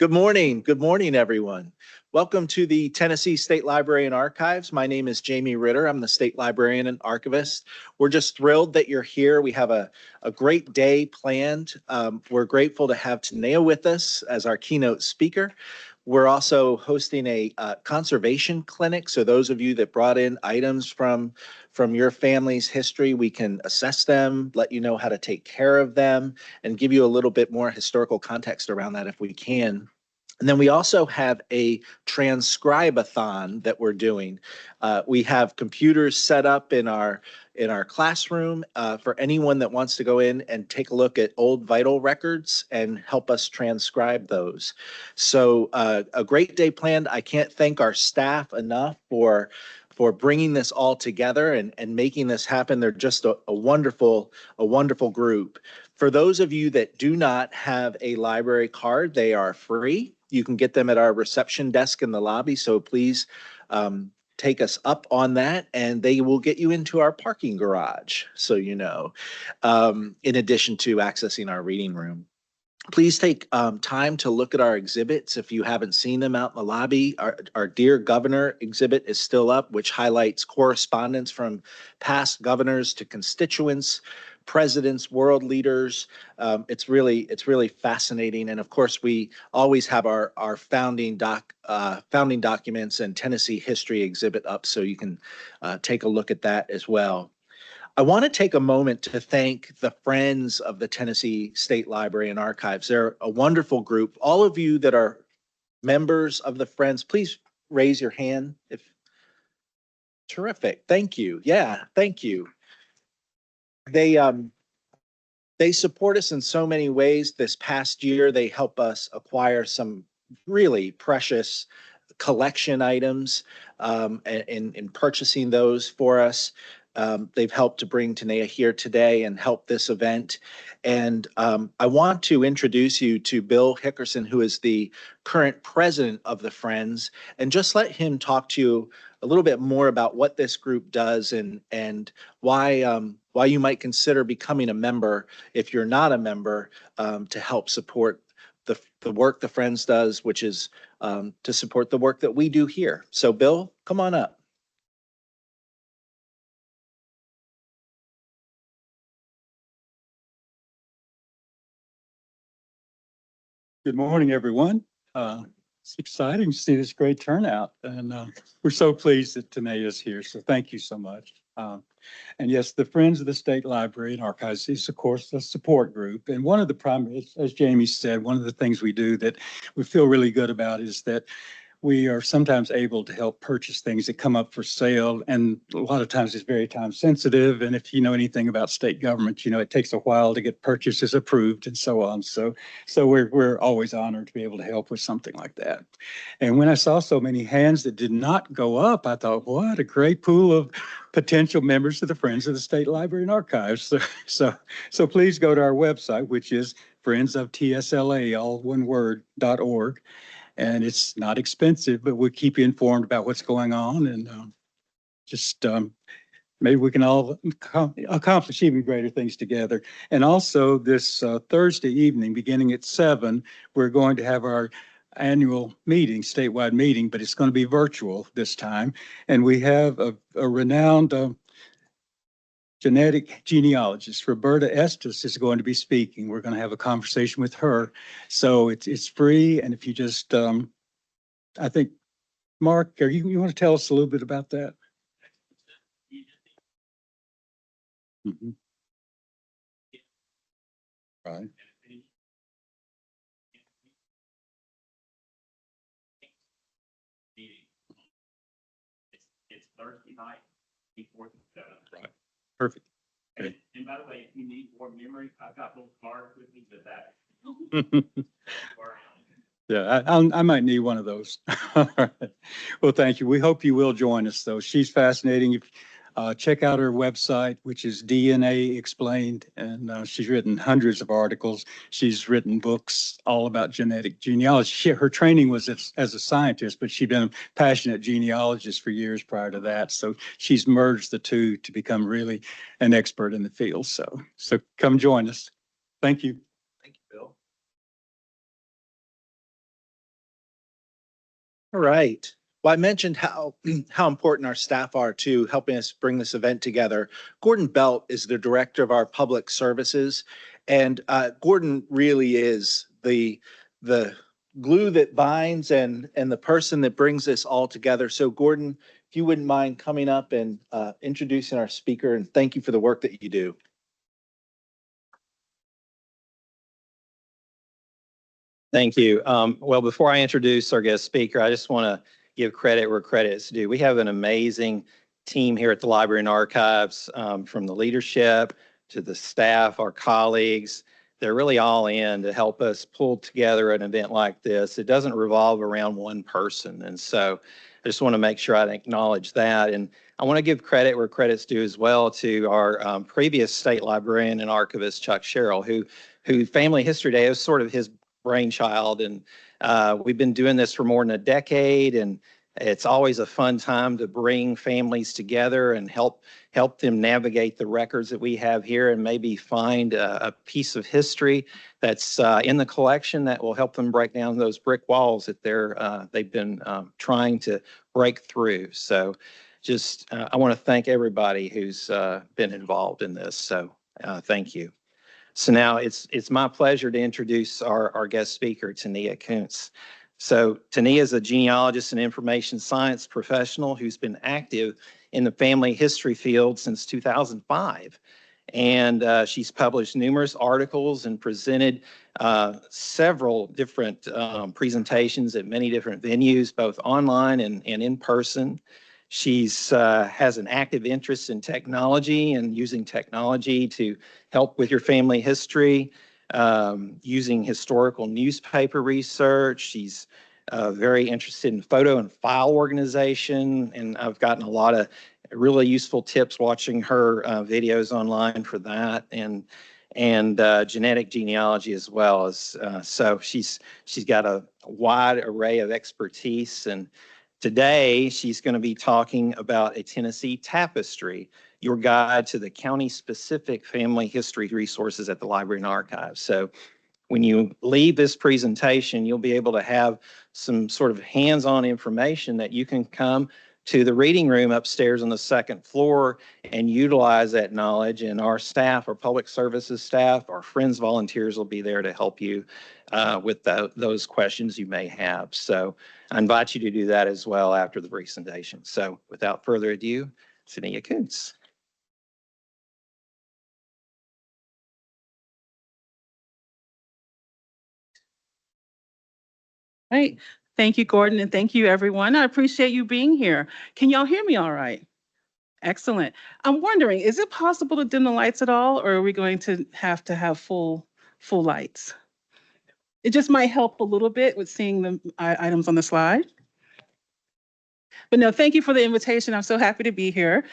Good morning. Good morning, everyone. Welcome to the Tennessee State Library and Archives. My name is Jamie Ritter. I'm the State Librarian and Archivist. We're just thrilled that you're here. We have a great day planned. We're grateful to have Taneya with us as our keynote speaker. We're also hosting a conservation clinic. So those of you that brought in items from your family's history, we can assess them, let you know how to take care of them, and give you a little bit more historical context around that if we can. And then we also have a transcribe-a-thon that we're doing. We have computers set up in our classroom for anyone that wants to go in and take a look at old vital records and help us transcribe those. So a great day planned. I can't thank our staff enough for bringing this all together and making this happen. They're just a wonderful group. For those of you that do not have a library card, they are free. You can get them at our reception desk in the lobby. So please take us up on that, and they will get you into our parking garage, so you know, in addition to accessing our reading room. Please take time to look at our exhibits if you haven't seen them out in the lobby. Our Dear Governor exhibit is still up, which highlights correspondence from past governors to constituents, presidents, world leaders. It's really fascinating. And of course, we always have our founding documents and Tennessee history exhibit up, so you can take a look at that as well. I want to take a moment to thank the Friends of the Tennessee State Library and Archives. They're a wonderful group. All of you that are members of the Friends, please raise your hand. Terrific. Thank you. Yeah, thank you. They support us in so many ways. This past year, they help us acquire some really precious collection items in purchasing those for us. They've helped to bring Taneya here today and help this event. And I want to introduce you to Bill Hickerson, who is the current president of the Friends, and just let him talk to you a little bit more about what this group does and why you might consider becoming a member if you're not a member, to help support the work the Friends does, which is to support the work that we do here. So Bill, come on up. Good morning, everyone. It's exciting to see this great turnout, and we're so pleased that Taneya is here, so thank you so much. And yes, the Friends of the State Library and Archives is, of course, a support group. And one of the primary, as Jamie said, one of the things we do that we feel really good about is that we are sometimes able to help purchase things that come up for sale. And a lot of times it's very time sensitive. And if you know anything about state government, you know, it takes a while to get purchases approved and so on. So we're always honored to be able to help with something like that. And when I saw so many hands that did not go up, I thought, what a great pool of potential members of the Friends of the State Library and Archives. So please go to our website, which is friendsoftsla, all one word, .org. And it's not expensive, but we'll keep you informed about what's going on, and maybe we can all accomplish even greater things together. And also this Thursday evening, beginning at 7, we're going to have our annual meeting, statewide meeting, but it's going to be virtual this time. And we have a renowned genetic genealogist, Roberta Estes, is going to be speaking. We're going to have a conversation with her. So it's free. And if you just, I think, Mark, you want to tell us a little bit about that? Mm-hmm. Right. It's Thursday night, before the 7th. Right. Perfect. And by the way, if you need more memory, I've got little cards with me with that. Yeah, I might need one of those. Well, thank you. We hope you will join us, though. She's fascinating. Check out her website, which is DNA Explained, and she's written hundreds of articles. She's written books all about genetic genealogy. Her training was as a scientist, but she'd been a passionate genealogist for years prior to that. So she's merged the two to become really an expert in the field. So come join us. Thank you. All right. Well, I mentioned how how important our staff are to helping us bring this event together. Gordon Belt is the director of our public services, and Gordon really is the glue that binds and the person that brings this all together. So, Gordon, if you wouldn't mind coming up and introducing our speaker, and thank you for the work that you do. Thank you. Well, before I introduce our guest speaker, I just want to give credit where credit is due. We have an amazing team here at the Library and Archives, from the leadership to the staff, our colleagues. They're really all in to help us pull together an event like this. It doesn't revolve around one person. And so I just want to make sure I acknowledge that. And I want to give credit where credit's due as well to our previous state librarian and archivist, Chuck Sherrill, who Family History Day was sort of his brainchild. And we've been doing this for more than a decade, and it's always a fun time to bring families together and help them navigate the records that we have here, and maybe find a piece of history that's in the collection that will help them break down those brick walls that they've been trying to break through. So just I want to thank everybody who's been involved in this. So thank you. So now it's my pleasure to introduce our guest speaker, Taneya Koonce. So Taneya is a genealogist and information science professional who's been active in the family history field since 2005. And she's published numerous articles and presented several different presentations at many different venues, both online and in person. She's has an active interest in technology and using technology to help with your family history, using historical newspaper research. She's very interested in photo and file organization, and I've gotten a lot of really useful tips watching her videos online for that, and genetic genealogy as well. As so she's got a wide array of expertise. And today, she's going to be talking about a Tennessee Tapestry, your guide to the county-specific family history resources at the Library and Archives. So when you leave this presentation, you'll be able to have some sort of hands-on information that you can come to the reading room upstairs on the second floor and utilize that knowledge. And our staff, our public services staff, our friends volunteers will be there to help you with those questions you may have. So I invite you to do that as well after the presentation. So without further ado, Taneya Koonce. Right. Thank you, Gordon, and thank you, everyone. I appreciate you being here. Can y'all hear me all right? Excellent. I'm wondering, is it possible to dim the lights at all, or are we going to have full lights? It just might help a little bit with seeing the items on the slide. But no, thank you for the invitation. I'm so happy to be here.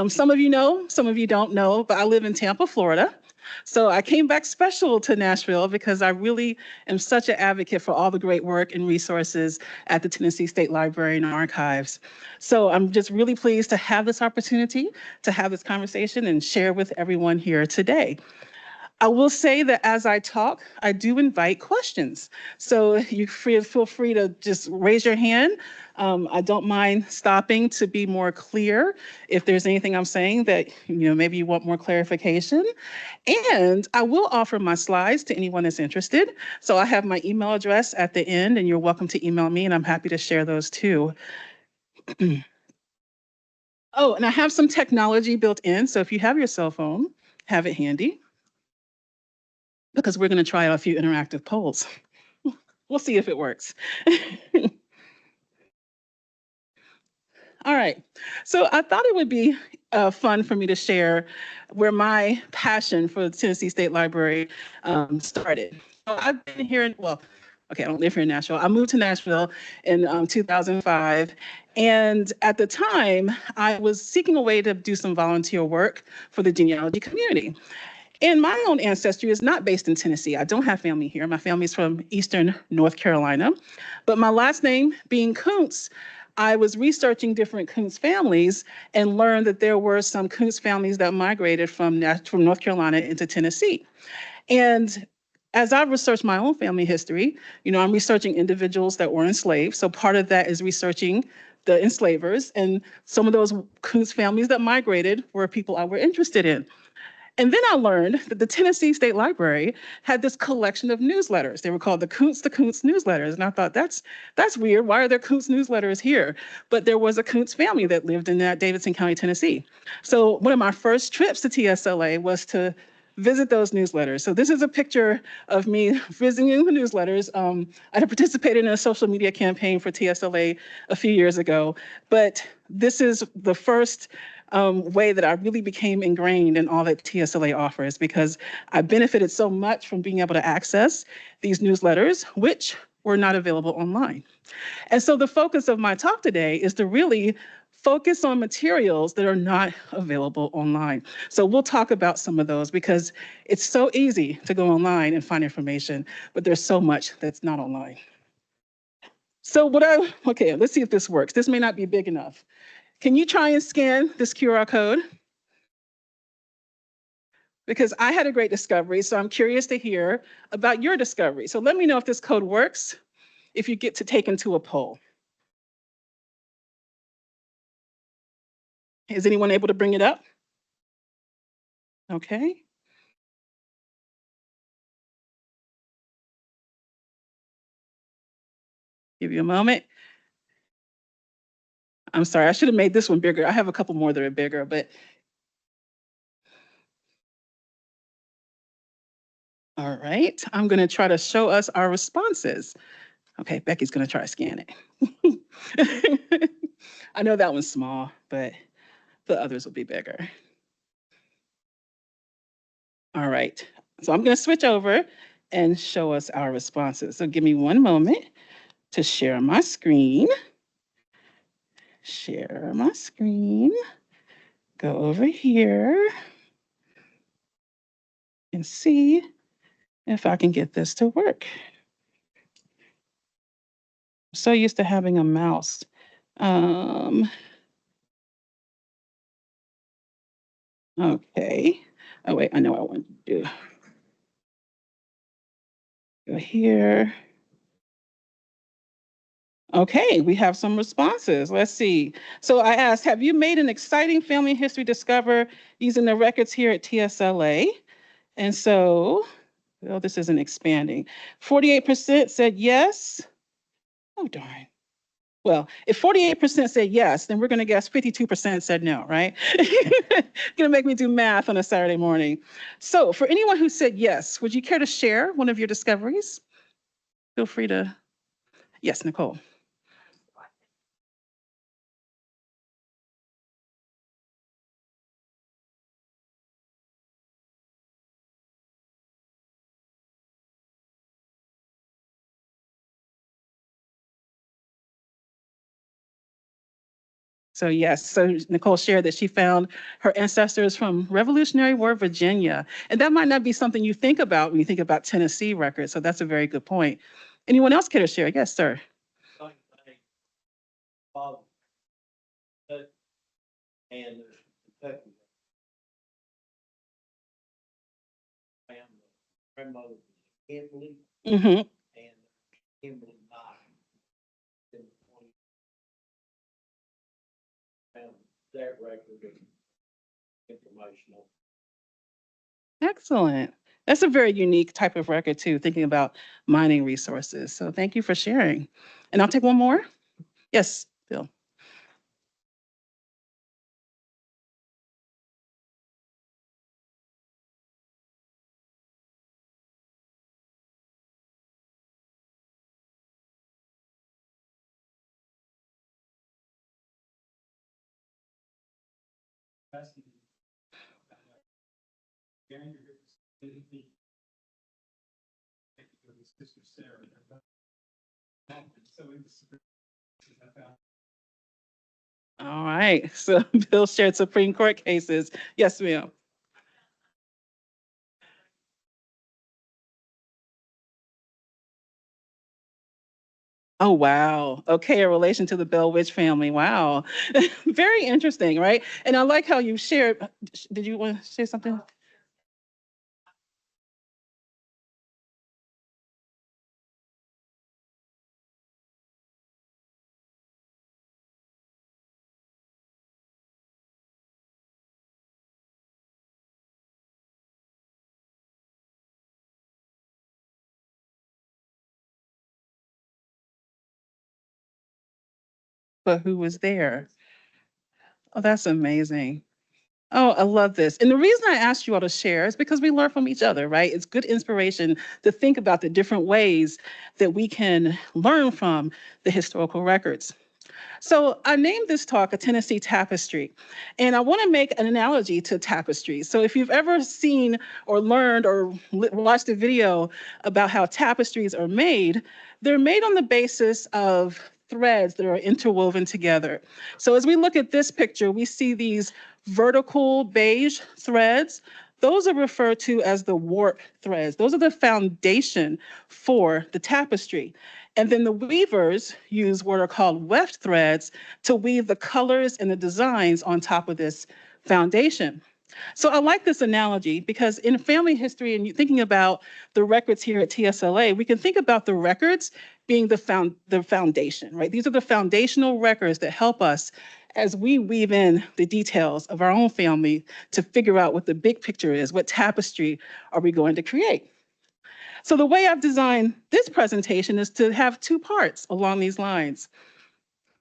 Some of you know, some of you don't know, but I live in Tampa, Florida. So I came back special to Nashville because I really am such an advocate for all the great work and resources at the Tennessee State Library and Archives. So I'm just really pleased to have this opportunity to have this conversation and share with everyone here today. I will say that as I talk, I do invite questions. So you feel free to just raise your hand. I don't mind stopping to be more clear if there's anything I'm saying that maybe you want more clarification. And I will offer my slides to anyone that's interested. So I have my email address at the end, and you're welcome to email me, and I'm happy to share those too. Oh, and I have some technology built in. So if you have your cell phone, have it handy, because we're going to try out a few interactive polls. We'll see if it works. All right. So I thought it would be fun for me to share where my passion for the Tennessee State Library started. So I've been here I don't live here in Nashville. I moved to Nashville in 2005. And at the time, I was seeking a way to do some volunteer work for the genealogy community. And my own ancestry is not based in Tennessee. I don't have family here. My family is from Eastern North Carolina. But my last name being Koonce, I was researching different Koonce families and learned that there were some Koonce families that migrated from North Carolina into Tennessee. And as I've researched my own family history, I'm researching individuals that were enslaved. So part of that is researching the enslavers, and some of those Koonce families that migrated were people I were interested in. And then I learned that the Tennessee State Library had this collection of newsletters. They were called the Koonce newsletters. And I thought, that's weird. Why are there Koonce newsletters here? But there was a Koonce family that lived in that Davidson County, Tennessee. So one of my first trips to TSLA was to visit those newsletters. So this is a picture of me visiting the newsletters. I had participated in a social media campaign for TSLA a few years ago, but this is the first way that I really became ingrained in all that TSLA offers, because I benefited so much from being able to access these newsletters, which were not available online. And so the focus of my talk today is to really focus on materials that are not available online. So we'll talk about some of those, because it's so easy to go online and find information, but there's so much that's not online. So okay, let's see if this works. This may not be big enough. Can you try and scan this QR code? Because I had a great discovery, so I'm curious to hear about your discovery. So let me know if this code works, if you get to take into a poll. Is anyone able to bring it up? Okay. Give you a moment. I'm sorry, I should have made this one bigger. I have a couple more that are bigger, but. All right, I'm gonna try to show us our responses. Okay, Becky's gonna try to scan it. I know that one's small, but the others will be bigger. All right, so I'm gonna switch over and show us our responses. So give me one moment to share my screen. Share my screen. Go over here and see if I can get this to work. I'm so used to having a mouse. Okay. Oh wait, I know what I want to do. Go here. Okay, we have some responses. Let's see. So I asked, have you made an exciting family history discover using the records here at TSLA? And so, well, this isn't expanding. 48% said yes. Oh, darn. Well, if 48% said yes, then we're going to guess 52% said no, right? Going to make me do math on a Saturday morning. So for anyone who said yes, would you care to share one of your discoveries? Feel free to. Yes, Nicole. So yes, so Nicole shared that she found her ancestors from Revolutionary War, Virginia. And that might not be something you think about when you think about Tennessee records. So that's a very good point. Anyone else care to share? Yes, sir. And Kentucky. Grandmother Kimberly Mm-hmm. and Kimberly Knight. And that record is informational. Excellent. That's a very unique type of record too, thinking about mining resources. So thank you for sharing. And I'll take one more. Yes, Bill. All right. So Bill shared Supreme Court cases. Yes, ma'am. Oh, wow. Okay, a relation to the Bell Witch family. Wow. Very interesting, right? And I like how you shared. Did you want to say something? but who was there. Oh, that's amazing. Oh, I love this. And the reason I asked you all to share is because we learn from each other, right? It's good inspiration to think about the different ways that we can learn from the historical records. So I named this talk a Tennessee Tapestry, and I want to make an analogy to tapestries. So if you've ever seen or learned or watched a video about how tapestries are made, they're made on the basis of threads that are interwoven together. So as we look at this picture, we see these vertical beige threads. Those are referred to as the warp threads. Those are the foundation for the tapestry. And then the weavers use what are called weft threads to weave the colors and the designs on top of this foundation. So I like this analogy because in family history and thinking about the records here at TSLA, we can think about the records being the foundation, right? These are the foundational records that help us as we weave in the details of our own family to figure out what the big picture is, what tapestry are we going to create. So the way I've designed this presentation is to have two parts along these lines.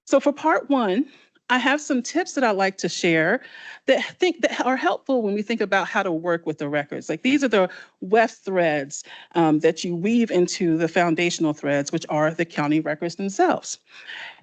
So for part one, I have some tips that I'd like to share that are helpful when we think about how to work with the records. Like these are the weft threads that you weave into the foundational threads, which are the county records themselves.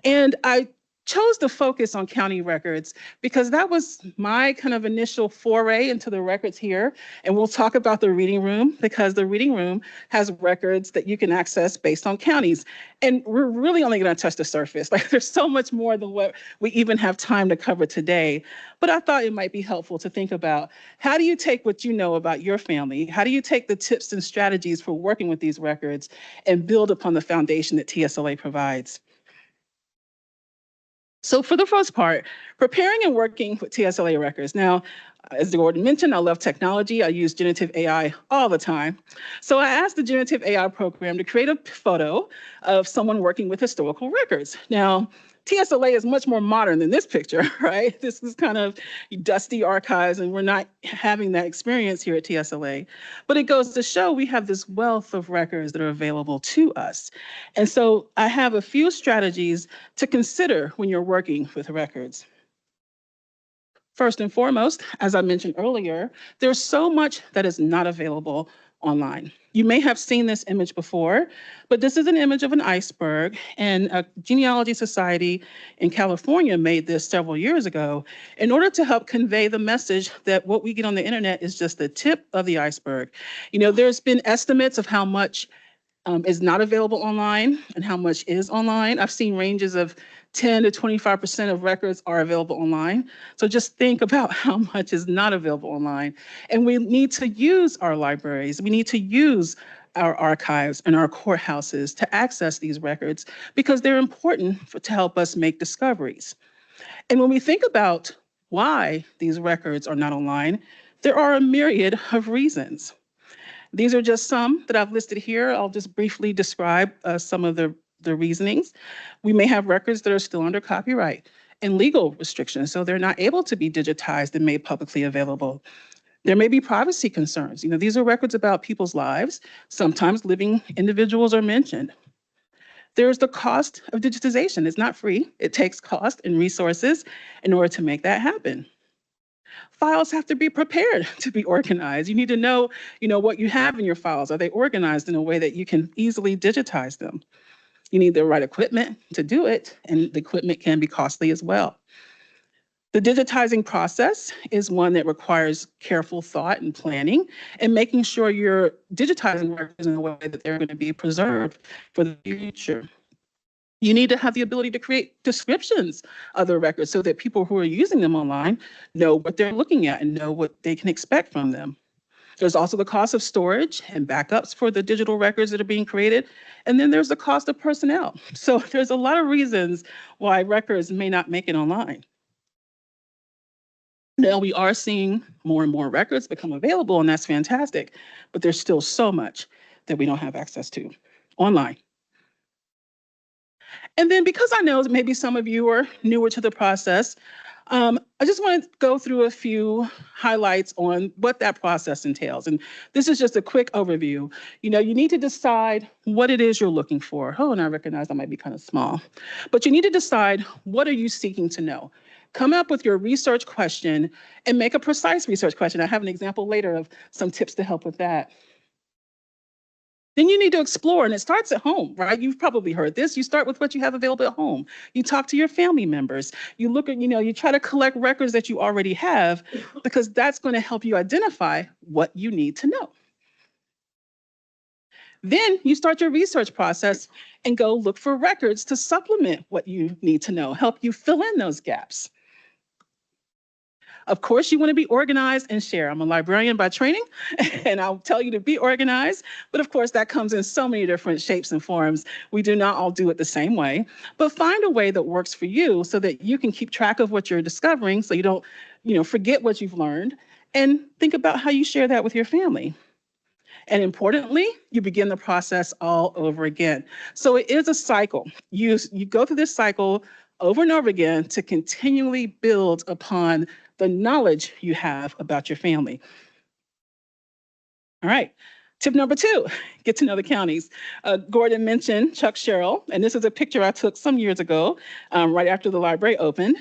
And I chose to focus on county records because that was my kind of initial foray into the records here. And we'll talk about the reading room because the reading room has records that you can access based on counties. And we're really only going to touch the surface. Like there's so much more than what we even have time to cover today. But I thought it might be helpful to think about how do you take what you know about your family? How do you take the tips and strategies for working with these records and build upon the foundation that TSLA provides? So for the first part, preparing and working with TSLA records. Now, as Gordon mentioned, I love technology. I use generative AI all the time. So I asked the generative AI program to create a photo of someone working with historical records. Now, TSLA is much more modern than this picture, right? This is kind of dusty archives, and we're not having that experience here at TSLA. But it goes to show we have this wealth of records that are available to us. And so I have a few strategies to consider when you're working with records. First and foremost, as I mentioned earlier, there's so much that is not available online. You may have seen this image before, but this is an image of an iceberg, and a genealogy society in California made this several years ago in order to help convey the message that what we get on the internet is just the tip of the iceberg. You know, there's been estimates of how much is not available online and how much is online. I've seen ranges of 10 to 25% of records are available online. So just think about how much is not available online. And we need to use our libraries. We need to use our archives and our courthouses to access these records because they're important to help us make discoveries. And when we think about why these records are not online, there are a myriad of reasons. These are just some that I've listed here. I'll just briefly describe some of the reasonings. We may have records that are still under copyright and legal restrictions, so they're not able to be digitized and made publicly available. There may be privacy concerns. You know, these are records about people's lives. Sometimes living individuals are mentioned. There's the cost of digitization. It's not free. It takes cost and resources in order to make that happen. Files have to be prepared to be organized. You need to know, what you have in your files. Are they organized in a way that you can easily digitize them? You need the right equipment to do it, and the equipment can be costly as well. The digitizing process is one that requires careful thought and planning and making sure you're digitizing records in a way that they're going to be preserved for the future. You need to have the ability to create descriptions of the records so that people who are using them online know what they're looking at and know what they can expect from them. There's also the cost of storage and backups for the digital records that are being created. And then there's the cost of personnel. So there's a lot of reasons why records may not make it online. Now we are seeing more and more records become available, and that's fantastic, but there's still so much that we don't have access to online. And then because I know that maybe some of you are newer to the process, I just want to go through a few highlights on what that process entails. And this is just a quick overview. You know, you need to decide what it is you're looking for. Oh, and I recognize I might be kind of small, but you need to decide, what are you seeking to know? Come up with your research question and make a precise research question. I have an example later of some tips to help with that. Then you need to explore, and it starts at home, right? You've probably heard this. You start with what you have available at home. You talk to your family members. You look at, you try to collect records that you already have, because that's going to help you identify what you need to know. Then you start your research process and go look for records to supplement what you need to know, help you fill in those gaps. Of course, you want to be organized and share. I'm a librarian by training, and I'll tell you to be organized. But of course, that comes in so many different shapes and forms. We do not all do it the same way, but find a way that works for you so that you can keep track of what you're discovering, so you don't, forget what you've learned, and think about how you share that with your family. And importantly, you begin the process all over again. So it is a cycle. You go through this cycle over and over again to continually build upon the knowledge you have about your family. All right. Tip number 2, get to know the counties. Gordon mentioned Chuck Sherrill, and this is a picture I took some years ago, right after the library opened.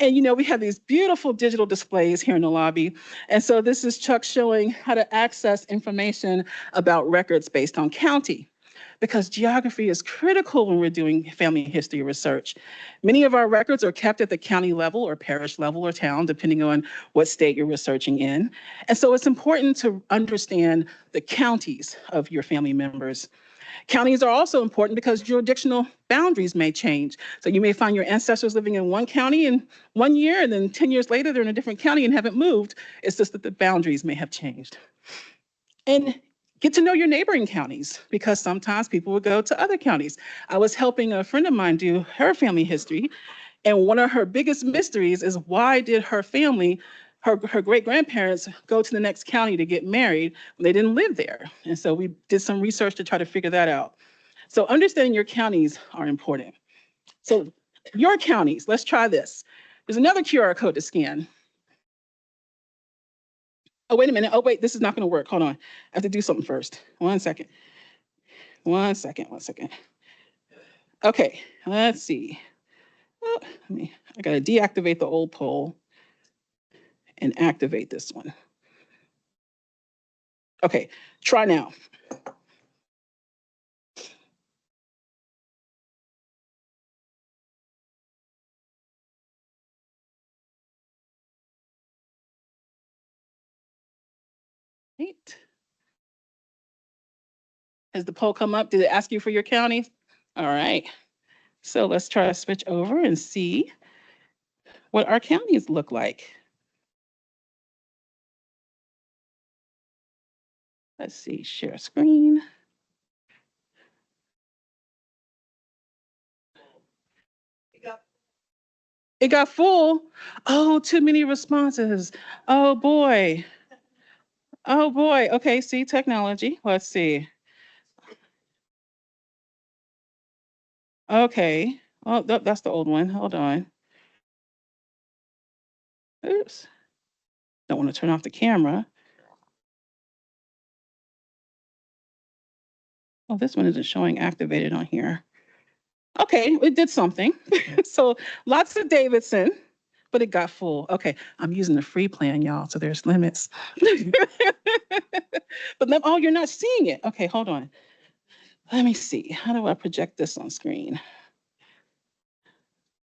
And we have these beautiful digital displays here in the lobby. And so this is Chuck showing how to access information about records based on county, because geography is critical when we're doing family history research. Many of our records are kept at the county level or parish level or town, depending on what state you're researching in. And so it's important to understand the counties of your family members. Counties are also important because jurisdictional boundaries may change. So you may find your ancestors living in one county in 1 year, and then 10 years later, they're in a different county and haven't moved. It's just that the boundaries may have changed. And get to know your neighboring counties, because sometimes people will go to other counties. I was helping a friend of mine do her family history, and one of her biggest mysteries is, why did her family, her great-grandparents, go to the next county to get married when they didn't live there? And so we did some research to try to figure that out. So understanding your counties are important. So your counties, let's try this. There's another QR code to scan. Oh, wait a minute. Oh, wait, this is not going to work. Hold on. I have to do something first. 1 second. 1 second. 1 second. Okay, let's see. Oh, I got to deactivate the old poll and activate this one. Okay, try now. Right. Has the poll come up? Did it ask you for your county? All right. So let's try to switch over and see what our counties look like. Let's see, share screen. It got full. Oh, too many responses. Oh boy. Oh boy. Okay, see, technology. Let's see. Okay. Oh, that's the old one. Hold on. Oops. Don't want to turn off the camera. Oh, this one isn't showing activated on here. Okay, it did something. So lots of Davidson, but it got full. Okay, I'm using the free plan, y'all, so there's limits. But then, oh, you're not seeing it. Okay, hold on. Let me see. How do I project this on screen?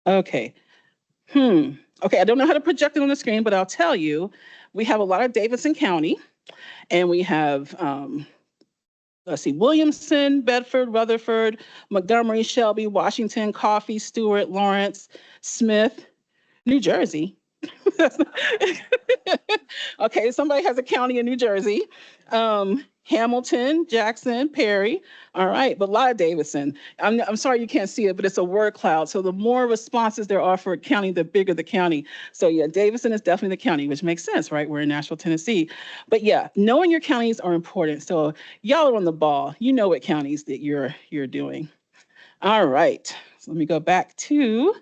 Okay. Okay, I don't know how to project it on the screen, but I'll tell you, we have a lot of Davidson County, and we have, let's see, Williamson, Bedford, Rutherford, Montgomery, Shelby, Washington, Coffee, Stewart, Lawrence, Smith, New Jersey. Okay, somebody has a county in New Jersey. Hamilton, Jackson, Perry. All right, but a lot of Davidson. I'm sorry you can't see it, but it's a word cloud. So the more responses there are for a county, the bigger the county. So yeah, Davidson is definitely the county, which makes sense, right? We're in Nashville, Tennessee. But yeah, knowing your counties are important. So y'all are on the ball. You know what counties that you're doing. All right, so let me go back to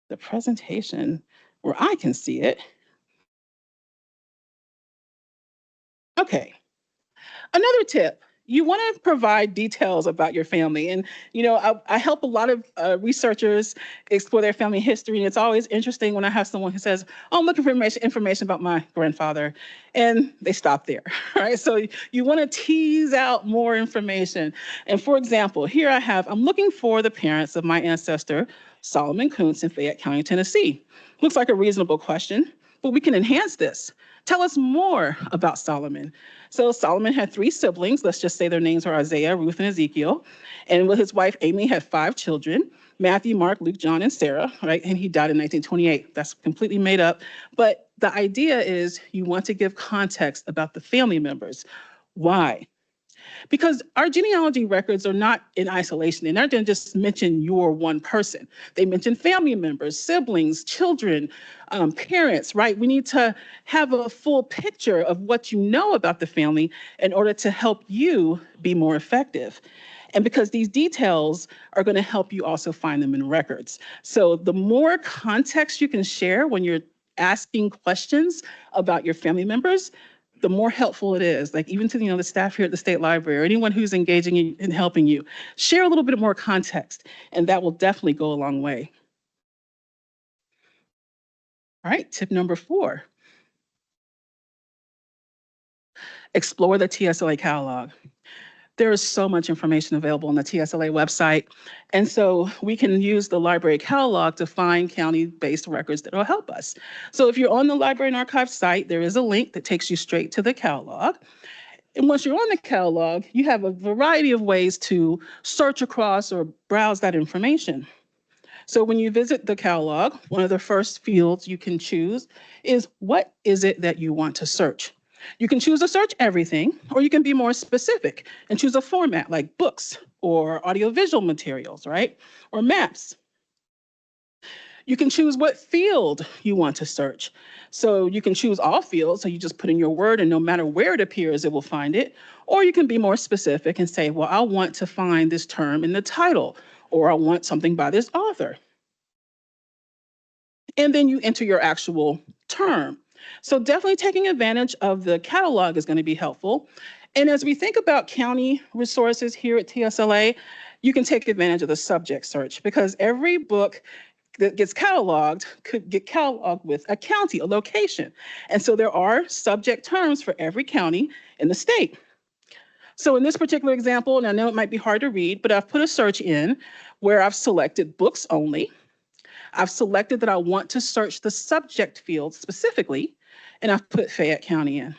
the presentation. where I can see it. Okay. Another tip, you want to provide details about your family. And, I help a lot of researchers explore their family history. And it's always interesting when I have someone who says, oh, I'm looking for information about my grandfather. And they stop there, right? So you want to tease out more information. And for example, here I'm looking for the parents of my ancestor, Solomon Koonce in Fayette County, Tennessee. Looks like a reasonable question, but we can enhance this. Tell us more about Solomon. So Solomon had 3 siblings. Let's just say their names are Isaiah, Ruth, and Ezekiel. And with his wife, Amy, had 5 children, Matthew, Mark, Luke, John, and Sarah, right? And he died in 1928. That's completely made up. But the idea is you want to give context about the family members. Why? Because our genealogy records are not in isolation. They're not going to just mention your one person. They mention family members, siblings, children, parents, right? We need to have a full picture of what you know about the family in order to help you be more effective. And because these details are going to help you also find them in records. So the more context you can share when you're asking questions about your family members, the more helpful it is. Like even to the staff here at the State Library or anyone who's engaging in helping you, share a little bit more context, and that will definitely go a long way. All right, tip number 4. Explore the TSLA catalog. There is so much information available on the TSLA website. And so we can use the library catalog to find county-based records that will help us. So if you're on the Library and Archives site, there is a link that takes you straight to the catalog. And once you're on the catalog, you have a variety of ways to search across or browse that information. So when you visit the catalog, one of the first fields you can choose is what is it that you want to search? You can choose to search everything, or you can be more specific and choose a format like books or audiovisual materials, right? Or maps. You can choose what field you want to search. So you can choose all fields, so you just put in your word and no matter where it appears, it will find it. Or you can be more specific and say, well, I want to find this term in the title, or I want something by this author. And then you enter your actual term. So definitely taking advantage of the catalog is going to be helpful. And as we think about county resources here at TSLA, you can take advantage of the subject search because every book that gets cataloged could get cataloged with a county, a location. And so there are subject terms for every county in the state. So in this particular example, and I know it might be hard to read, but I've put a search in where I've selected books only. I've selected that I want to search the subject field specifically, and I've put Fayette County in.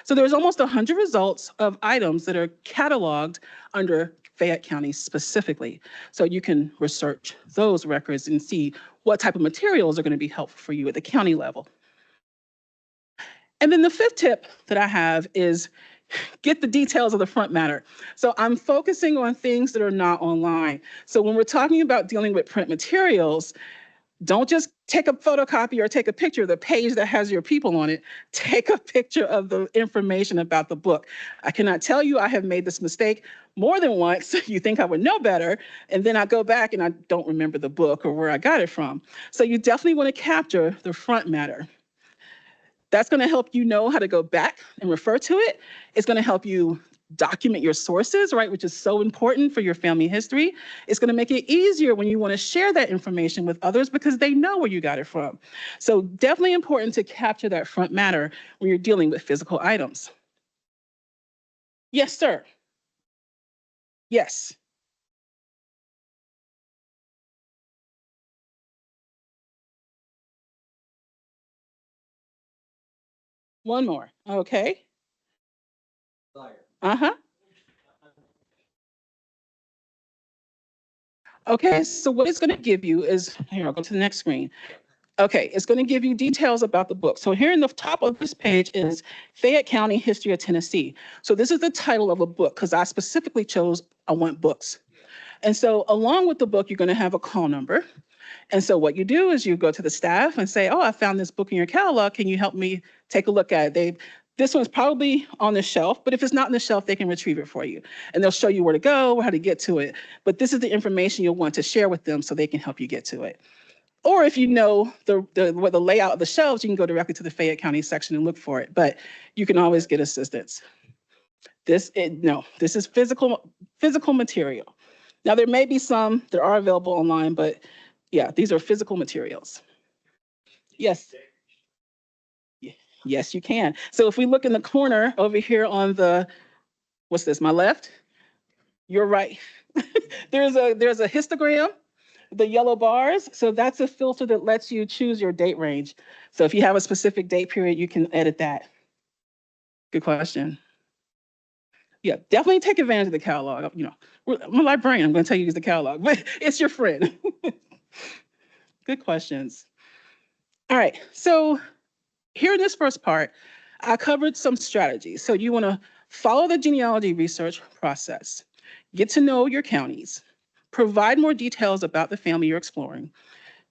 So there's almost 100 results of items that are cataloged under Fayette County specifically. So you can research those records and see what type of materials are going to be helpful for you at the county level. And then the 5th tip that I have is get the details of the front matter. So I'm focusing on things that are not online. So when we're talking about dealing with print materials, don't just take a photocopy or take a picture of the page that has your people on it. Take a picture of the information about the book. I cannot tell you I have made this mistake more than once. You think I would know better, and then I go back and I don't remember the book or where I got it from. So you definitely want to capture the front matter. That's going to help you know how to go back and refer to it. It's going to help you document your sources, right, which is so important for your family history. It's going to make it easier when you want to share that information with others because they know where you got it from. So definitely important to capture that front matter when you're dealing with physical items. Yes, sir. Yes. One more. Okay. Uh-huh. Okay, so what it's going to give you is, here, I'll go to the next screen. Okay, it's going to give you details about the book. So here in the top of this page is Fayette County History of Tennessee. So this is the title of a book because I specifically chose I want books. And so along with the book, you're going to have a call number. And so what you do is you go to the staff and say, oh, I found this book in your catalog. Can you help me take a look at it? This one's probably on the shelf, but if it's not on the shelf, they can retrieve it for you. And they'll show you where to go, how to get to it. But this is the information you'll want to share with them so they can help you get to it. Or if you know what the layout of the shelves, you can go directly to the Fayette County section and look for it, but you can always get assistance. This is physical material. Now, there may be some that are available online, but yeah, these are physical materials. Yes. Yes, you can. So if we look in the corner over here on the, what's this, my left? You're right. There's a histogram, the yellow bars. So that's a filter that lets you choose your date range. So if you have a specific date period, you can edit that. Good question. Yeah, definitely take advantage of the catalog. You know, I'm a librarian. I'm going to tell you use the catalog, but it's your friend. Good questions. All right, so here in this first part, I covered some strategies. So you want to follow the genealogy research process, get to know your counties, provide more details about the family you're exploring,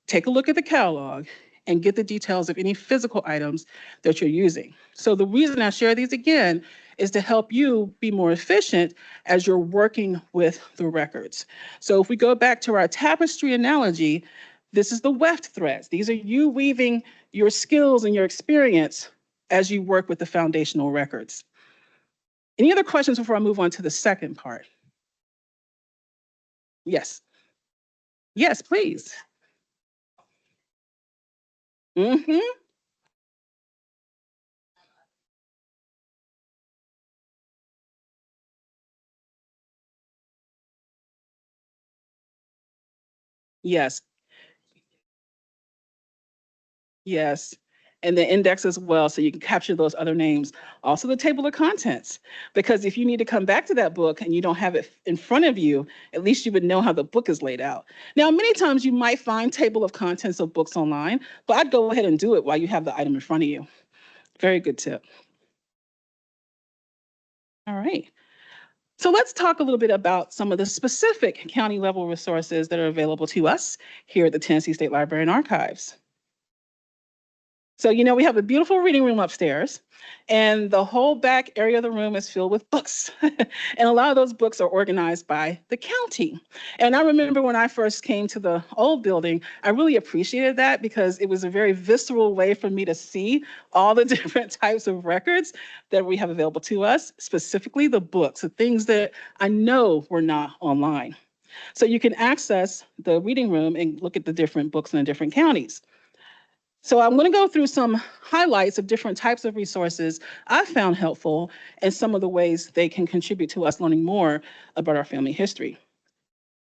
take a look at the catalog, and get the details of any physical items that you're using. So the reason I share these again is to help you be more efficient as you're working with the records. So if we go back to our tapestry analogy, this is the weft threads. These are you weaving your skills and your experience as you work with the foundational records. Any other questions before I move on to the second part? Yes. Yes, please. Mm-hmm. Yes. Yes. And the index as well, so you can capture those other names. Also the table of contents, because if you need to come back to that book and you don't have it in front of you, at least you would know how the book is laid out. Now, many times you might find table of contents of books online, but I'd go ahead and do it while you have the item in front of you. Very good tip. All right. So let's talk a little bit about some of the specific county level resources that are available to us here at the Tennessee State Library and Archives. So, you know, we have a beautiful reading room upstairs, and the whole back area of the room is filled with books. And a lot of those books are organized by the county. And I remember when I first came to the old building, I really appreciated that because it was a very visceral way for me to see all the different types of records that we have available to us, specifically the books, the things that I know were not online. So you can access the reading room and look at the different books in the different counties. So I'm going to go through some highlights of different types of resources I found helpful and some of the ways they can contribute to us learning more about our family history.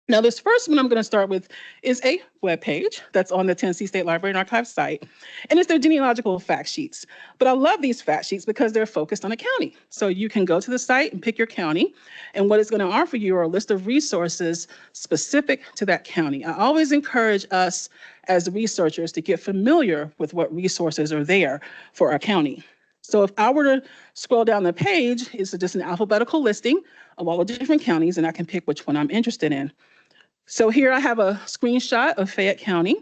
Now, this first one I'm going to start with is a webpage that's on the Tennessee State Library and Archives site, and it's their genealogical fact sheets. But I love these fact sheets because they're focused on a county. So you can go to the site and pick your county, and what it's going to offer you are a list of resources specific to that county. I always encourage us as researchers to get familiar with what resources are there for our county. So if I were to scroll down the page, it's just an alphabetical listing of all the different counties, and I can pick which one I'm interested in. So here I have a screenshot of Fayette County,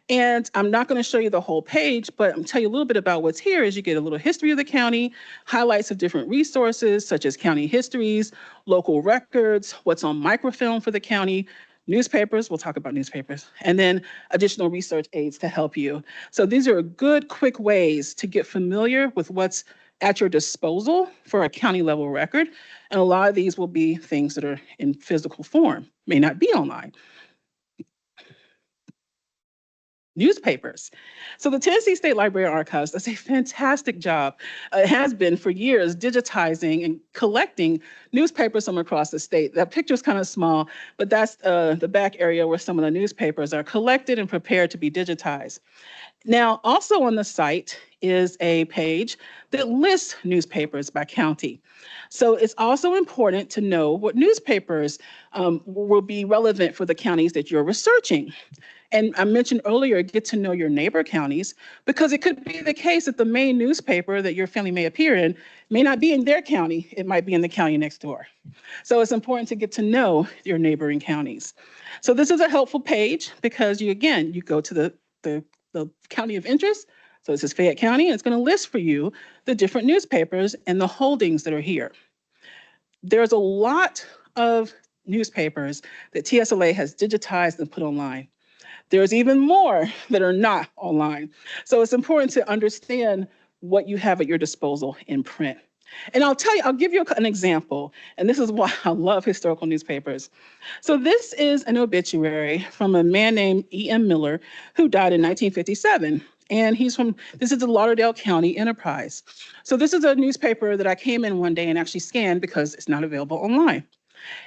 and I'm not going to show you the whole page, but I'm tell you a little bit about what's here is you get a little history of the county, highlights of different resources such as county histories, local records, what's on microfilm for the county, newspapers, we'll talk about newspapers, and then additional research aids to help you. So these are good, quick ways to get familiar with what's at your disposal for a county level record. And a lot of these will be things that are in physical form, may not be online. Newspapers. So the Tennessee State Library and Archives does a fantastic job. It has been for years digitizing and collecting newspapers from across the state. That picture is kind of small, but that's the back area where some of the newspapers are collected and prepared to be digitized. Now, also on the site is a page that lists newspapers by county. So it's also important to know what newspapers will be relevant for the counties that you're researching. And I mentioned earlier, get to know your neighbor counties, because it could be the case that the main newspaper that your family may appear in may not be in their county, it might be in the county next door. So it's important to get to know your neighboring counties. So this is a helpful page because you go to the county of interest. So this is Fayette County, and it's going to list for you the different newspapers and the holdings that are here. There's a lot of newspapers that TSLA has digitized and put online. There's even more that are not online. So it's important to understand what you have at your disposal in print. And I'll give you an example, and this is why I love historical newspapers. So this is an obituary from a man named E.M. Miller, who died in 1957. And this is the Lauderdale County Enterprise. So this is a newspaper that I came in one day and actually scanned because it's not available online.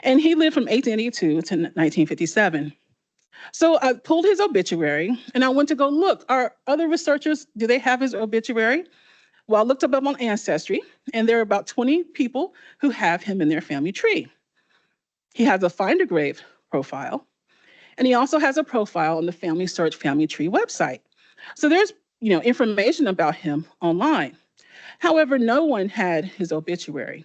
And he lived from 1882 to 1957. So I pulled his obituary and I went to go look. Are other researchers, do they have his obituary? Well, I looked up on Ancestry, and there are about 20 people who have him in their family tree. He has a Find a Grave profile, and he also has a profile on the Family Search Family Tree website. So there's, information about him online. However, no one had his obituary.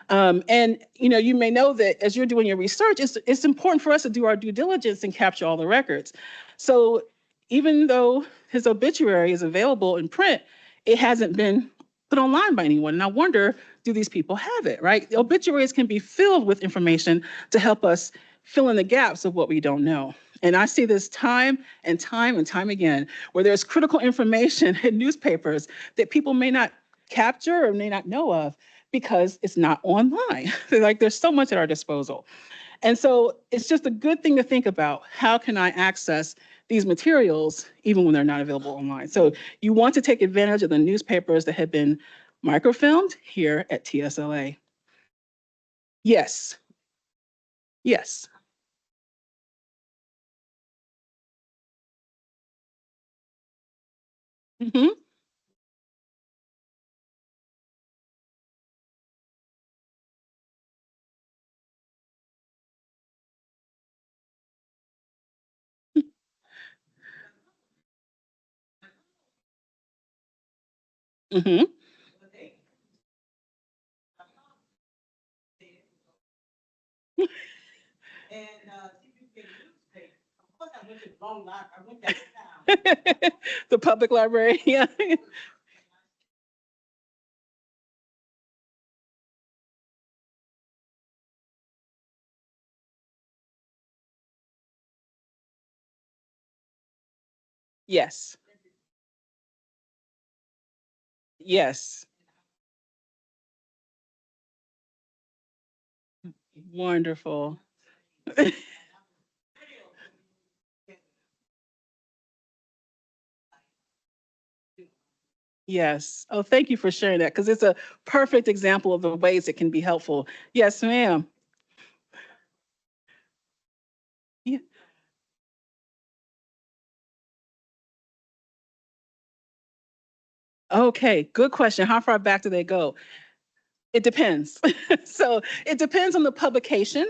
And you may know that as you're doing your research, it's important for us to do our due diligence and capture all the records. So even though his obituary is available in print, it hasn't been put online by anyone. And I wonder, do these people have it, right? The obituaries can be filled with information to help us fill in the gaps of what we don't know. And I see this time and time and time again, where there's critical information in newspapers that people may not capture or may not know of because it's not online. Like there's so much at our disposal. And so it's just a good thing to think about. How can I access these materials even when they're not available online? So you want to take advantage of the newspapers that have been microfilmed here at TSLA. Yes, yes. Mm-hmm. Mm-hmm. The public library, yeah. Yes, yes. Wonderful. Yes. Oh, thank you for sharing that because it's a perfect example of the ways it can be helpful. Yes, ma'am. Yeah. Okay, good question. How far back do they go? It depends. So it depends on the publication.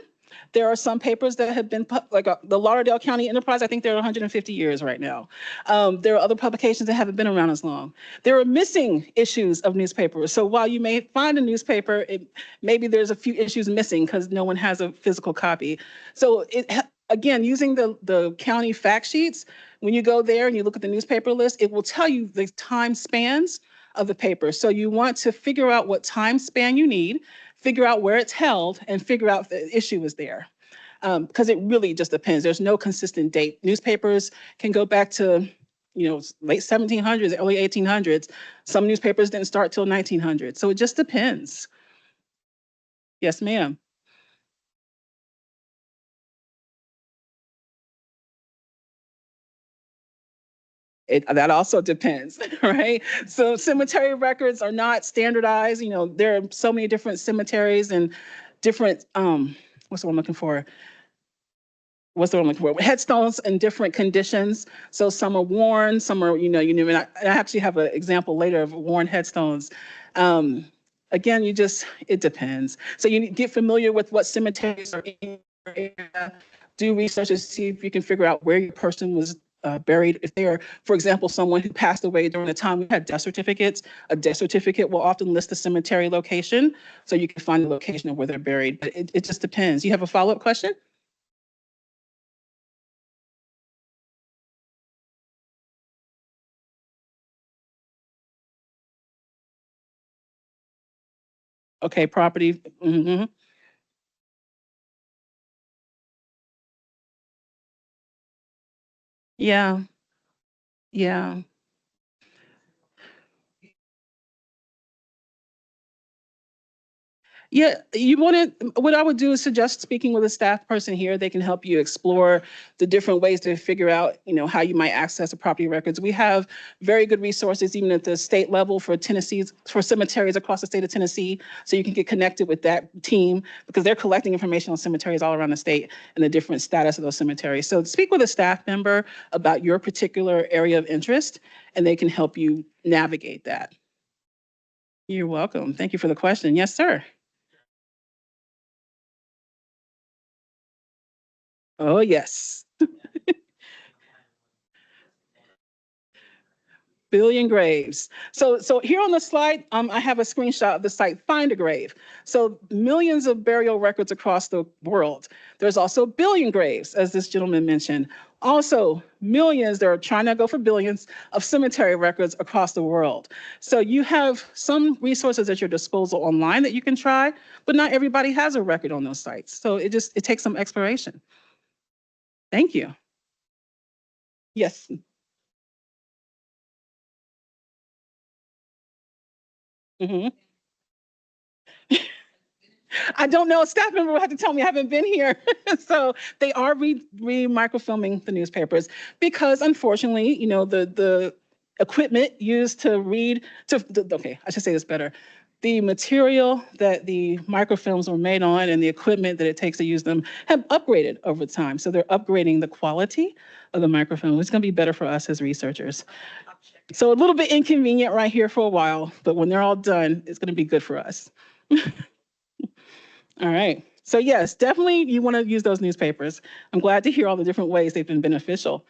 There are some papers that have been like the Lauderdale County Enterprise. I think they're 150 years right now. There are other publications that haven't been around as long. There are missing issues of newspapers. So while you may find a newspaper, maybe there's a few issues missing because no one has a physical copy. So again, using the county fact sheets, when you go there and you look at the newspaper list, it will tell you the time spans of the paper. So you want to figure out what time span you need, figure out where it's held, and figure out if the issue is there. Because it really just depends. There's no consistent date. Newspapers can go back to, late 1700s, early 1800s. Some newspapers didn't start till 1900. So it just depends. Yes, ma'am. That also depends, right? So cemetery records are not standardized. There are so many different cemeteries and different, what's the one I'm looking for? Headstones in different conditions. So some are worn, some are, and I actually have an example later of worn headstones. Again, it depends. So you need to get familiar with what cemeteries are in your area. Do research to see if you can figure out where your person was buried. If they are, for example, someone who passed away during the time we had death certificates, a death certificate will often list the cemetery location, so you can find the location of where they're buried. But it just depends. You have a follow-up question? Okay, property. Mhm. Yeah, yeah. Yeah, you want to, what I would do is suggest speaking with a staff person here. They can help you explore the different ways to figure out, how you might access the property records. We have very good resources, even at the state level for cemeteries across the state of Tennessee. So you can get connected with that team because they're collecting information on cemeteries all around the state and the different status of those cemeteries. So speak with a staff member about your particular area of interest, and they can help you navigate that. You're welcome. Thank you for the question. Yes, sir. Oh, yes. Billion graves. So here on the slide, I have a screenshot of the site Find a Grave. So millions of burial records across the world. There's also billion graves, as this gentleman mentioned. Also, millions, they're trying to go for billions of cemetery records across the world. So you have some resources at your disposal online that you can try, but not everybody has a record on those sites. So it takes some exploration. Thank you. Yes. Mhm. I don't know. A staff member will have to tell me. I haven't been here. So they are microfilming the newspapers because unfortunately, the equipment used to read okay, I should say this better. The material that the microfilms were made on and the equipment that it takes to use them have upgraded over time. So they're upgrading the quality of the microfilm. It's going to be better for us as researchers. So a little bit inconvenient right here for a while, but when they're all done, it's going to be good for us. All right. So yes, definitely you want to use those newspapers. I'm glad to hear all the different ways they've been beneficial.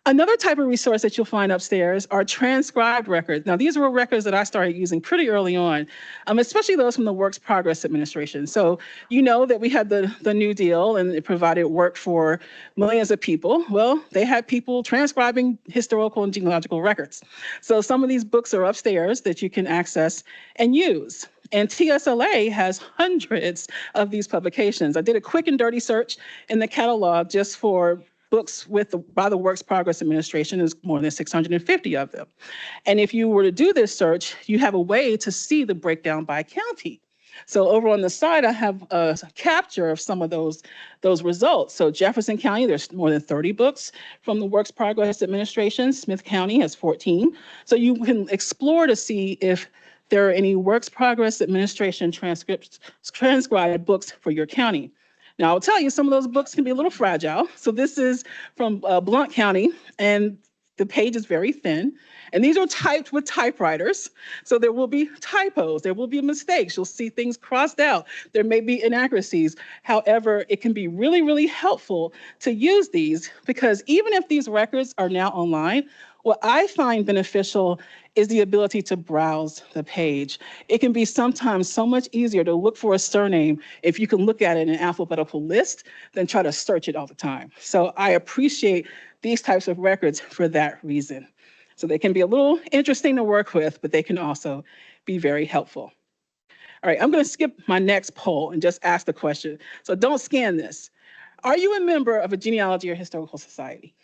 Another type of resource that you'll find upstairs are transcribed records. Now, these were records that I started using pretty early on, especially those from the Works Progress Administration. So you know that we had the New Deal and it provided work for millions of people. Well, they had people transcribing historical and genealogical records. So some of these books are upstairs that you can access and use. And TSLA has hundreds of these publications. I did a quick and dirty search in the catalog just for books by the Works Progress Administration. Is more than 650 of them. And if you were to do this search, you have a way to see the breakdown by county. So over on the side, I have a capture of some of those results. So Jefferson County, there's more than 30 books from the Works Progress Administration. Smith County has 14. So you can explore to see if there are any Works Progress Administration transcribed books for your county. Now, I'll tell you, some of those books can be a little fragile. So this is from Blount County, and the page is very thin. And these are typed with typewriters. So there will be typos, there will be mistakes. You'll see things crossed out. There may be inaccuracies. However, it can be really, really helpful to use these because even if these records are now online, what I find beneficial is the ability to browse the page. It can be sometimes so much easier to look for a surname if you can look at it in an alphabetical list than try to search it all the time. So I appreciate these types of records for that reason. So they can be a little interesting to work with, but they can also be very helpful. All right, I'm going to skip my next poll and just ask the question. So don't scan this. Are you a member of a genealogy or historical society?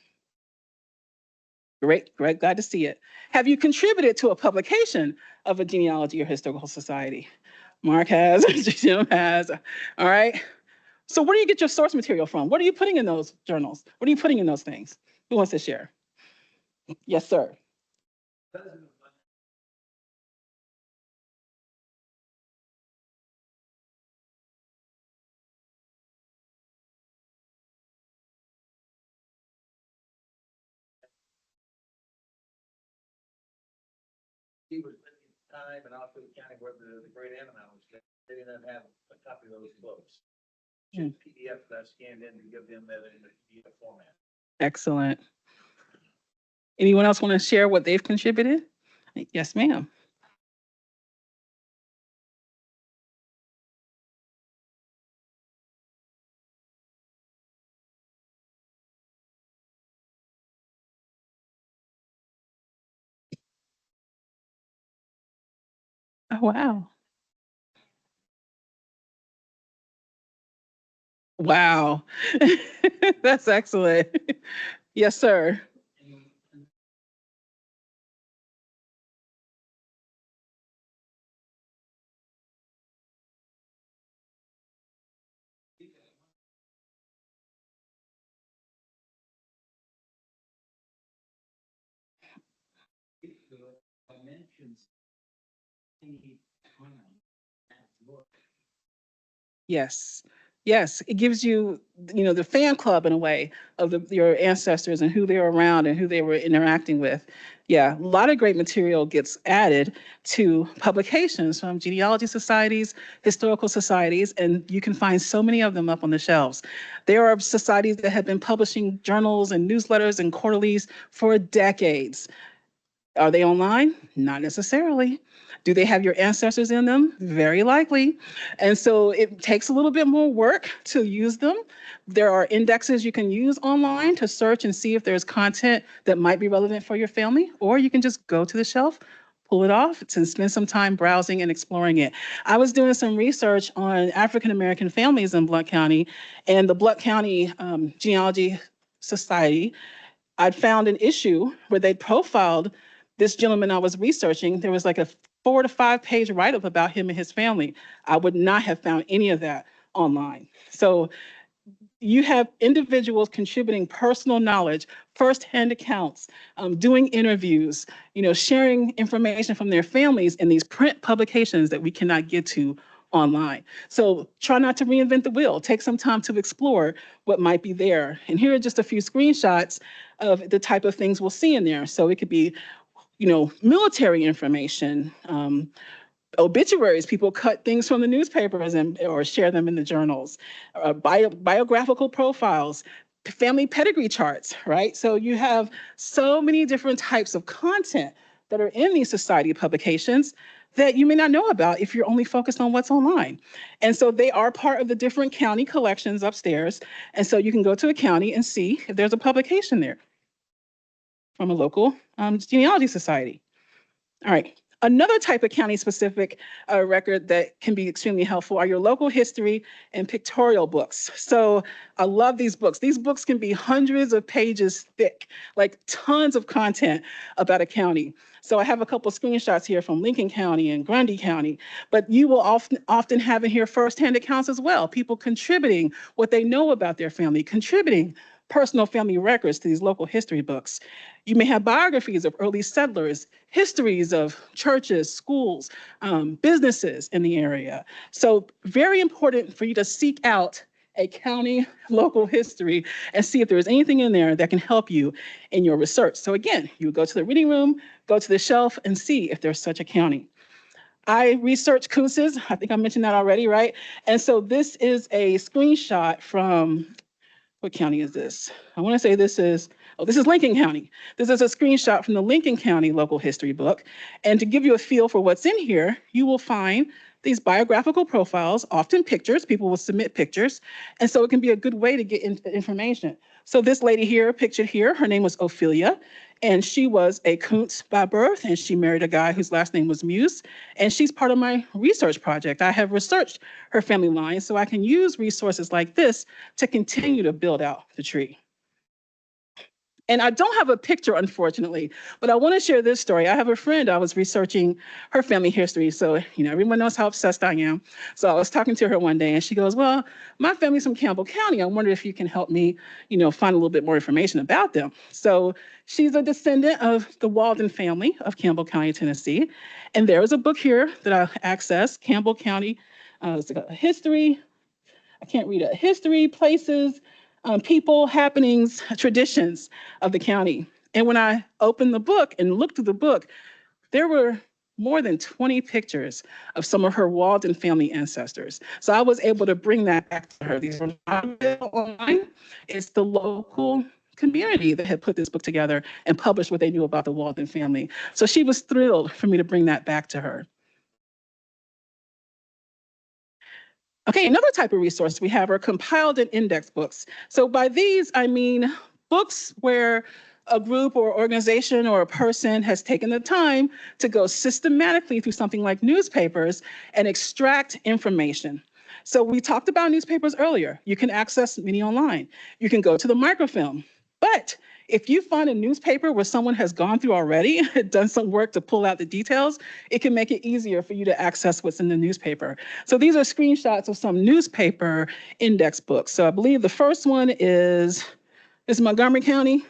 Great, glad to see it. Have you contributed to a publication of a genealogy or historical society? Mark has, Jim has. All right. So where do you get your source material from? What are you putting in those journals? What are you putting in those things? Who wants to share? Yes, sir. He was living at the time and also the county where the great animal was. They didn't have a copy of those books. Just PDF that scanned in to give them that in the PDF format. Excellent. Anyone else want to share what they've contributed? Yes, ma'am. Oh, wow. Wow. That's excellent. Yes, sir. Yes. Yes, it gives you, the fan club in a way of your ancestors and who they were around and who they were interacting with. Yeah, a lot of great material gets added to publications from genealogy societies, historical societies, and you can find so many of them up on the shelves. There are societies that have been publishing journals and newsletters and quarterlies for decades. Are they online? Not necessarily. Do they have your ancestors in them? Very likely. And so it takes a little bit more work to use them. There are indexes you can use online to search and see if there's content that might be relevant for your family, or you can just go to the shelf, pull it off, and spend some time browsing and exploring it. I was doing some research on African American families in Blount County, and the Blount County Genealogy Society, I'd found an issue where they profiled this gentleman I was researching. There was like a 4 to 5 page write-up about him and his family. I would not have found any of that online. So you have individuals contributing personal knowledge, firsthand accounts, doing interviews, sharing information from their families in these print publications that we cannot get to online. So try not to reinvent the wheel. Take some time to explore what might be there. And here are just a few screenshots of the type of things we'll see in there. So it could be, military information, obituaries. People cut things from the newspapers or share them in the journals, biographical profiles, family pedigree charts, right? So you have so many different types of content that are in these society publications that you may not know about if you're only focused on what's online. And so they are part of the different county collections upstairs. And so you can go to a county and see if there's a publication there from a local genealogy society. All right. Another type of county-specific record that can be extremely helpful are your local history and pictorial books. So I love these books. These books can be hundreds of pages thick, like tons of content about a county. So I have a couple screenshots here from Lincoln County and Grundy County, but you will often have in here firsthand accounts as well, people contributing what they know about their family, contributing personal family records to these local history books. You may have biographies of early settlers, histories of churches, schools, businesses in the area. So very important for you to seek out a county local history and see if there's anything in there that can help you in your research. So again, you would go to the reading room, go to the shelf and see if there's such a county. I research Koonces. I think I mentioned that already, right? And so this is a screenshot from, what county is this? I want to say this is Lincoln County. This is a screenshot from the Lincoln County local history book. And to give you a feel for what's in here, you will find these biographical profiles, often pictures. People will submit pictures. And so it can be a good way to get information. So this lady here, pictured here, her name was Ophelia, and she was a Koonce by birth, and she married a guy whose last name was Muse. And she's part of my research project. I have researched her family line, so I can use resources like this to continue to build out the tree. And I don't have a picture, unfortunately, but I want to share this story. I have a friend, I was researching her family history. So, everyone knows how obsessed I am. So I was talking to her one day and she goes, well, my family's from Campbell County. I wonder if you can help me, find a little bit more information about them. So she's a descendant of the Walden family of Campbell County, Tennessee. And there is a book here that I accessed, Campbell County, it's a history. I can't read it. History, places, people, happenings, traditions of the county. And when I opened the book and looked through the book, there were more than 20 pictures of some of her Walden family ancestors. So I was able to bring that back to her. These were not available online. It's the local community that had put this book together and published what they knew about the Walden family. So she was thrilled for me to bring that back to her. Okay, another type of resource we have are compiled and index books. So by these, I mean books where a group or organization or a person has taken the time to go systematically through something like newspapers and extract information. So we talked about newspapers earlier. You can access many online. You can go to the microfilm. But If you find a newspaper where someone has gone through already, done some work to pull out the details, it can make it easier for you to access what's in the newspaper. So these are screenshots of some newspaper index books. So I believe the first one is Montgomery County,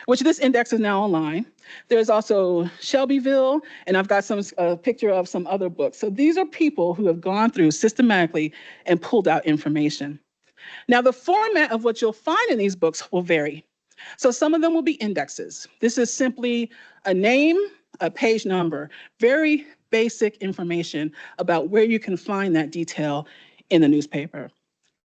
which this index is now online. There's also Shelbyville, and I've got a picture of some other books. So these are people who have gone through systematically and pulled out information. Now, the format of what you'll find in these books will vary. So some of them will be indexes. This is simply a name, a page number, very basic information about where you can find that detail in the newspaper.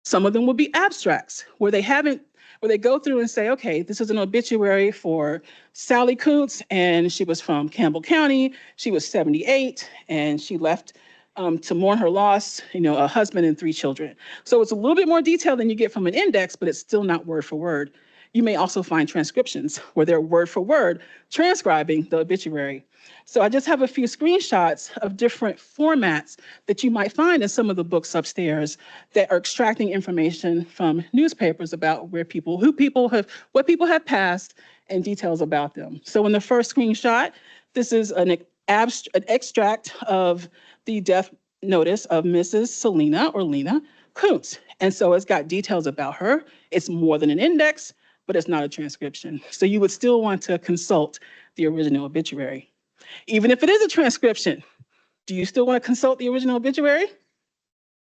Some of them will be abstracts, where they go through and say, okay, this is an obituary for Sally Koonce, and she was from Campbell County. She was 78, and she left to mourn her loss, a husband and 3 children. So it's a little bit more detail than you get from an index, but it's still not word for word. You may also find transcriptions where they're word for word transcribing the obituary. So I just have a few screenshots of different formats that you might find in some of the books upstairs that are extracting information from newspapers about what people have passed and details about them. So in the first screenshot, this is an extract of the death notice of Mrs. Selena or Lena Koonce. And so it's got details about her. It's more than an index, but it's not a transcription. So you would still want to consult the original obituary. Even if it is a transcription, do you still want to consult the original obituary?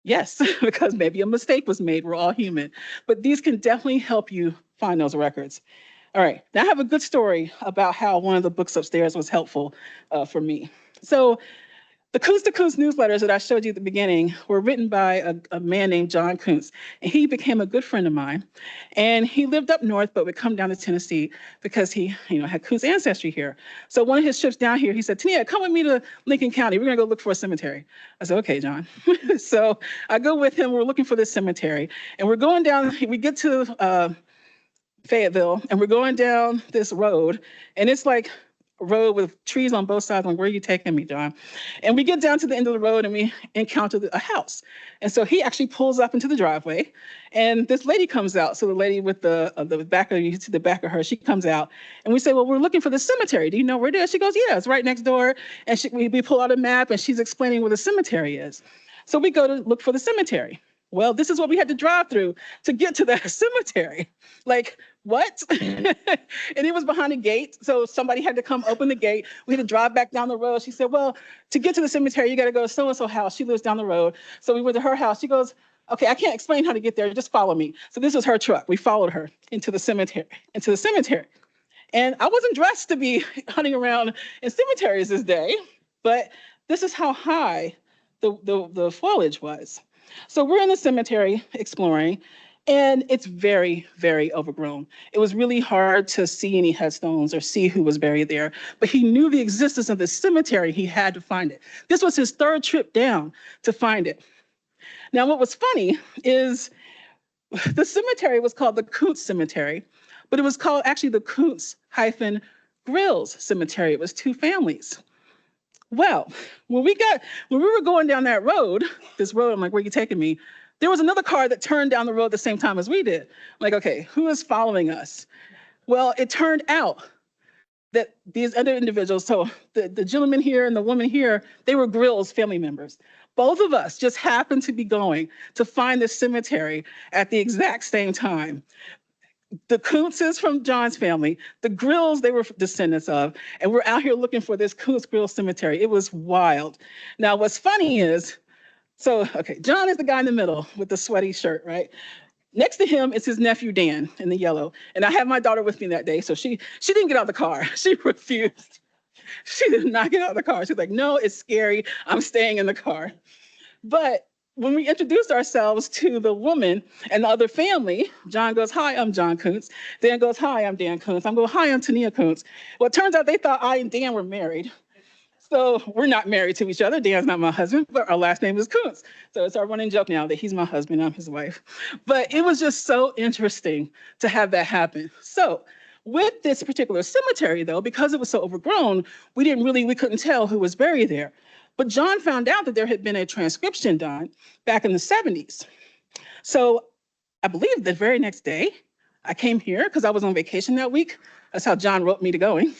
Yes, because maybe a mistake was made. We're all human. But these can definitely help you find those records. All right, now I have a good story about how one of the books upstairs was helpful for me. So the Koonce to Koonce newsletters that I showed you at the beginning were written by a man named John Koonce, and he became a good friend of mine. And he lived up north, but would come down to Tennessee because he, had Koonce ancestry here. So one of his trips down here, he said, Taneya, come with me to Lincoln County. We're gonna go look for a cemetery. I said, okay, John. So I go with him. We're looking for this cemetery, and we're going down. We get to Fayetteville, and we're going down this road, and it's like road with trees on both sides. I'm like, where are you taking me, John? And we get down to the end of the road and we encounter a house. And so he actually pulls up into the driveway, and this lady comes out. So the lady with the back of, you see the back of her, she comes out, and we say, well, we're looking for the cemetery. Do you know where it is? She goes, yeah, it's right next door. And we pull out a map, and she's explaining where the cemetery is. So we go to look for the cemetery. Well, this is what we had to drive through to get to that cemetery. Like, what? And it was behind a gate. So somebody had to come open the gate. We had to drive back down the road. She said, well, to get to the cemetery, you got to go to so-and-so house. She lives down the road. So we went to her house. She goes, okay, I can't explain how to get there. Just follow me. So this was her truck. We followed her into the cemetery. And I wasn't dressed to be hunting around in cemeteries this day, but this is how high the foliage was. So we're in the cemetery exploring, and it's very, very overgrown. It was really hard to see any headstones or see who was buried there, but he knew the existence of the cemetery. He had to find it. This was his 3rd trip down to find it. Now, what was funny is the cemetery was called the Koonce Cemetery, but it was called actually the Koonce-Grills Cemetery. It was 2 families. Well, when we were going down that road, I'm like, where are you taking me? There was another car that turned down the road at the same time as we did. I'm like, okay, who is following us? Well, it turned out that these other individuals, so the gentleman here and the woman here, they were Grills family members. Both of us just happened to be going to find this cemetery at the exact same time. The Koonces from John's family, the Grills they were descendants of, and we're out here looking for this Koonce Grill cemetery. It was wild. Now, what's funny is, okay, John is the guy in the middle with the sweaty shirt, right? Next to him is his nephew, Dan, in the yellow. And I had my daughter with me that day, so she didn't get out of the car. She refused. She did not get out of the car. She's like, no, it's scary. I'm staying in the car. But when we introduced ourselves to the woman and the other family, John goes, hi, I'm John Koonce. Dan goes, hi, I'm Dan Koonce. I'm going, hi, I'm Taneya Koonce. Well, it turns out they thought I and Dan were married. So we're not married to each other. Dan's not my husband, but our last name is Koonce. So it's our running joke now that he's my husband, I'm his wife. But it was just so interesting to have that happen. So with this particular cemetery, though, because it was so overgrown, we couldn't tell who was buried there. But John found out that there had been a transcription done back in the 70s. So I believe the very next day, I came here because I was on vacation that week. That's how John wrote me to going.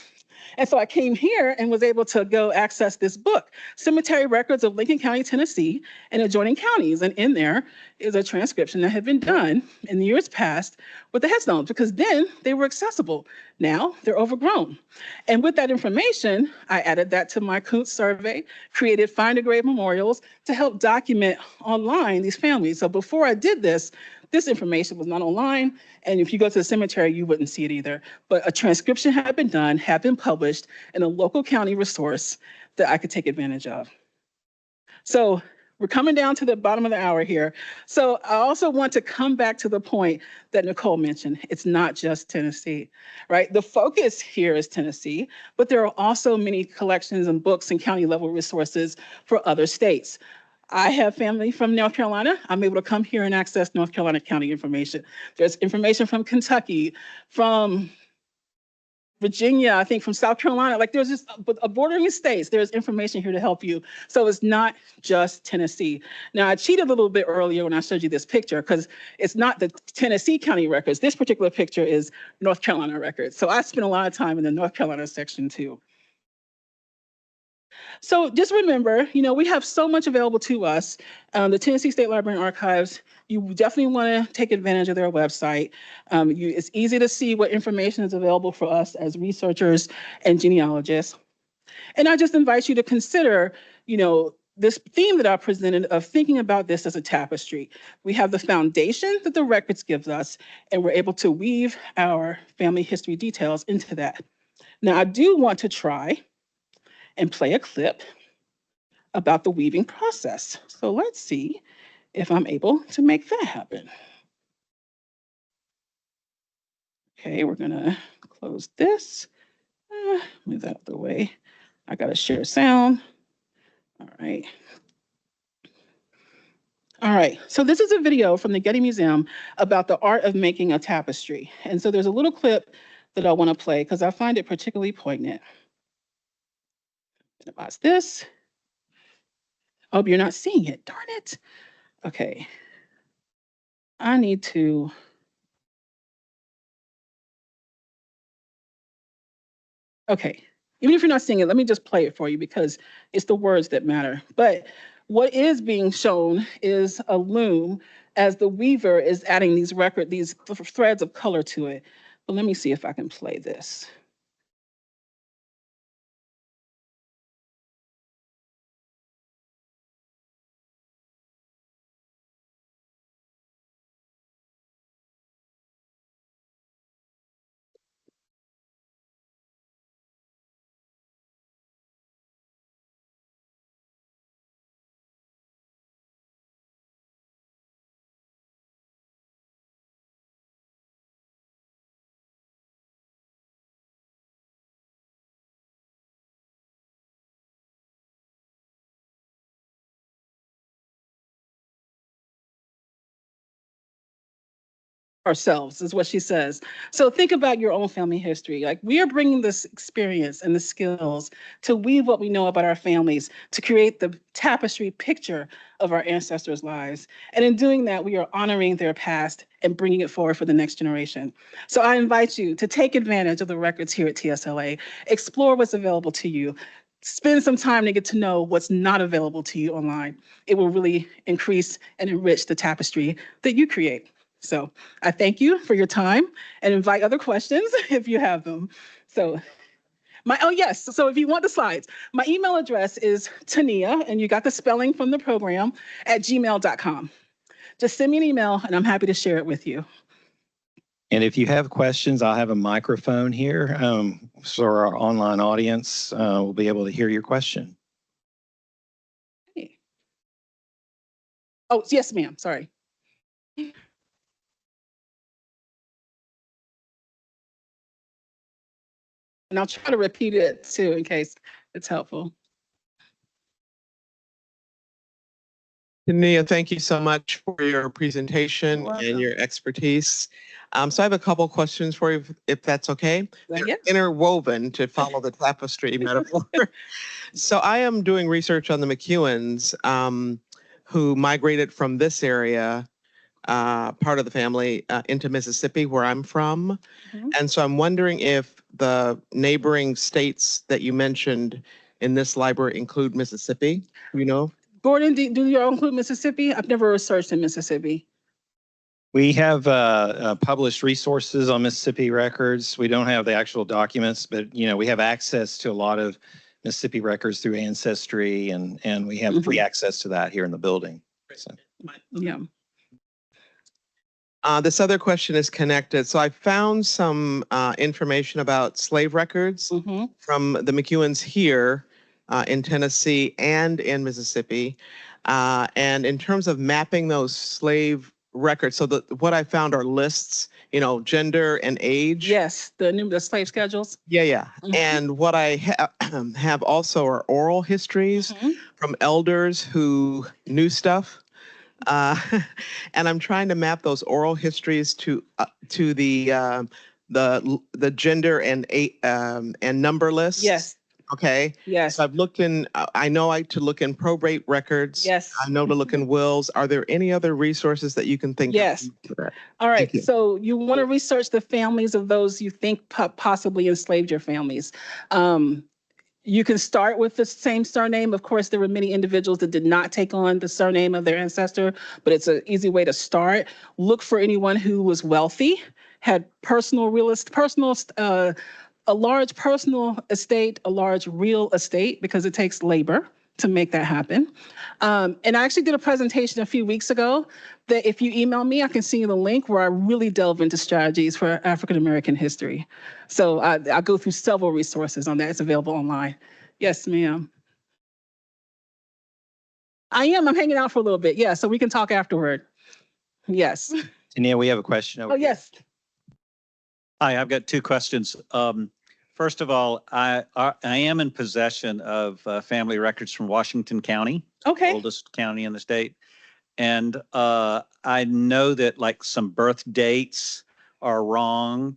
And so I came here and was able to go access this book, Cemetery Records of Lincoln County, Tennessee, and adjoining counties. And in there is a transcription that had been done in the years past with the headstones, because then they were accessible. Now they're overgrown. And with that information, I added that to my Koonce survey, created Find a Grave memorials to help document online these families. So before I did this, this information was not online, and if you go to the cemetery, you wouldn't see it either. But a transcription had been done, had been published in a local county resource that I could take advantage of. So we're coming down to the bottom of the hour here. So I also want to come back to the point that Nicole mentioned. It's not just Tennessee, right? The focus here is Tennessee, but there are also many collections and books and county level resources for other states. I have family from North Carolina. I'm able to come here and access North Carolina County information. There's information from Kentucky, from Virginia, I think from South Carolina. Like there's just bordering states, there's information here to help you. So it's not just Tennessee. Now I cheated a little bit earlier when I showed you this picture because it's not the Tennessee County records. This particular picture is North Carolina records. So I spent a lot of time in the North Carolina section too. So just remember, we have so much available to us. The Tennessee State Library and Archives, you definitely want to take advantage of their website. It's easy to see what information is available for us as researchers and genealogists. And I just invite you to consider, this theme that I presented of thinking about this as a tapestry. We have the foundation that the records gives us, and we're able to weave our family history details into that. Now, I do want to try and play a clip about the weaving process. So let's see if I'm able to make that happen. Okay, we're gonna close this. Move that out of the way. I gotta share sound. All right. All right, so this is a video from the Getty Museum about the art of making a tapestry. And so there's a little clip that I wanna play because I find it particularly poignant. Minimize this. Oh, you're not seeing it, darn it. Okay, I need to. Okay, even if you're not seeing it, let me just play it for you because it's the words that matter. But what is being shown is a loom as the weaver is adding these threads of color to it. But let me see if I can play this. Ourselves is what she says. So think about your own family history. Like we are bringing this experience and the skills to weave what we know about our families to create the tapestry picture of our ancestors' lives. And in doing that, we are honoring their past and bringing it forward for the next generation. So I invite you to take advantage of the records here at TSLA, explore what's available to you, spend some time to get to know what's not available to you online. It will really increase and enrich the tapestry that you create. So I thank you for your time and invite other questions if you have them. So yes, so if you want the slides, my email address is Taneya, and you got the spelling from the program, @gmail.com. Just send me an email and I'm happy to share it with you. And if you have questions, I'll have a microphone here, so our online audience will be able to hear your question. Hey. Oh, yes, ma'am, sorry. And I'll try to repeat it too in case it's helpful. Taneya, thank you so much for your presentation You're welcome. and your expertise. So I have a couple questions for you, if that's okay. They're Yes. interwoven to follow the tapestry metaphor. So I am doing research on the McEwens, who migrated from this area part of the family into Mississippi, where I'm from. Mhm. And so I'm wondering if the neighboring states that you mentioned in this library include Mississippi, you know? Gordon, do you all include Mississippi? I've never researched in Mississippi. We have published resources on Mississippi records. We don't have the actual documents, but we have access to a lot of Mississippi records through Ancestry, and we have free access to that here in the building. So. Yeah. This other question is connected. So I found some information about slave records from the McEwens here in Tennessee and in Mississippi. And in terms of mapping those slave records, so what I found are lists, gender and age. Yes, the slave schedules. Yeah. And what I have also are oral histories from elders who knew stuff. And I'm trying to map those oral histories to the gender and number lists. Yes. Okay. Yes. So I've looked in. I know to look in probate records. Yes. I know to look in wills. Are there any other resources that you can think Yes. of? All right. You. So you want to research the families of those you think possibly enslaved your families. You can start with the same surname. Of course, there were many individuals that did not take on the surname of their ancestor, but it's an easy way to start. Look for anyone who was wealthy, had a large personal estate, a large real estate, because it takes labor to make that happen. And I actually did a presentation a few weeks ago that if you email me, I can send you the link where I really delve into strategies for African-American history. So I go through several resources on that. It's available online. Yes, ma'am. I'm hanging out for a little bit. Yeah, so we can talk afterward. Yes. Taneya, we have a question over Oh, here. yes. Hi, I've got two questions. First of all, I am in possession of family records from Washington County, Okay. oldest county in the state. And I know that like some birth dates are wrong.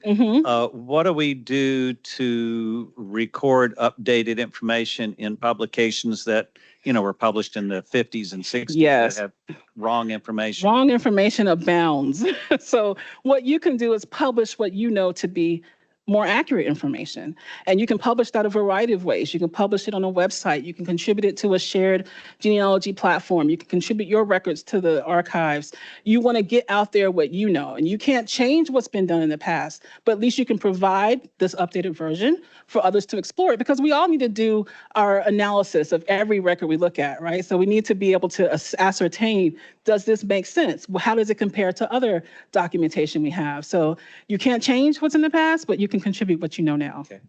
What do we do to record updated information in publications that, were published in the 50s and 60s Yes. that have wrong information? Wrong information abounds. So what you can do is publish what you know to be more accurate information. And you can publish that a variety of ways. You can publish it on a website. You can contribute it to a shared genealogy platform. You can contribute your records to the archives. You want to get out there what you know. And you can't change what's been done in the past, but at least you can provide this updated version for others to explore it, because we all need to do our analysis of every record we look at, right? So we need to be able to ascertain, does this make sense? How does it compare to other documentation we have? So you can't change what's in the past, but you can contribute what you know now. Okay.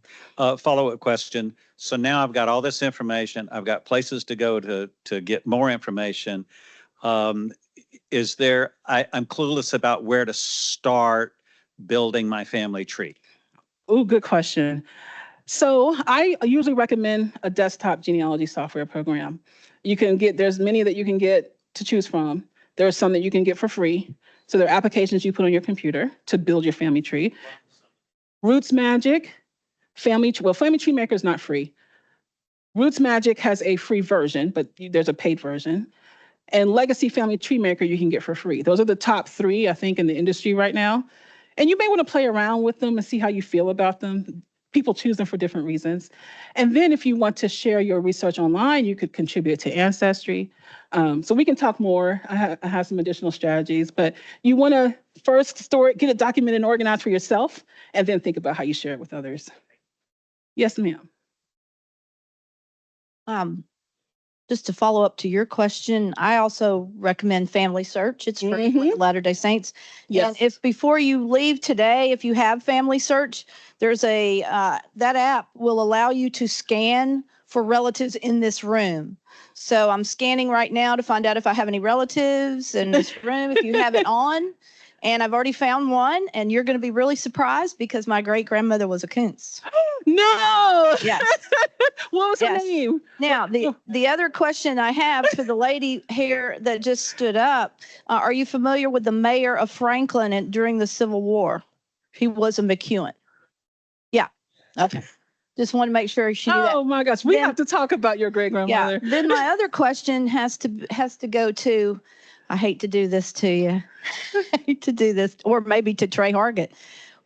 Follow-up question. So now I've got all this information. I've got places to go to get more information. I'm clueless about where to start building my family tree. Oh, good question. So I usually recommend a desktop genealogy software program. There's many that you can get to choose from. There are some that you can get for free. So there are applications you put on your computer to build your family tree. Roots Magic, Family Tree Maker is not free. Roots Magic has a free version, but there's a paid version. And Legacy Family Tree Maker you can get for free. Those are the top three, I think, in the industry right now. And you may want to play around with them and see how you feel about them. People choose them for different reasons. And then if you want to share your research online, you could contribute to Ancestry. So we can talk more. I have some additional strategies, but you want to first store it, get it documented and organized for yourself, and then think about how you share it with others. Yes, ma'am. Just to follow up to your question, I also recommend Family Search. It's free with Latter-day Saints. Yes. And if before you leave today, if you have Family Search, there's that app will allow you to scan for relatives in this room. So I'm scanning right now to find out if I have any relatives in this room, if you have it on. And I've already found one, and you're going to be really surprised because my great-grandmother was a Koonce. No. Yes. What was her Yes. name? Now, the other question I have to the lady here that just stood up, are you familiar with the mayor of Franklin during the Civil War? He was a McEwen. Yeah. Okay. Just want to make sure she knew that. Oh my gosh, we Then- have to talk about your great grandmother. Yeah. Then my other question has to go to I hate to do this to you. I hate to do this, or maybe to Trey Hargett.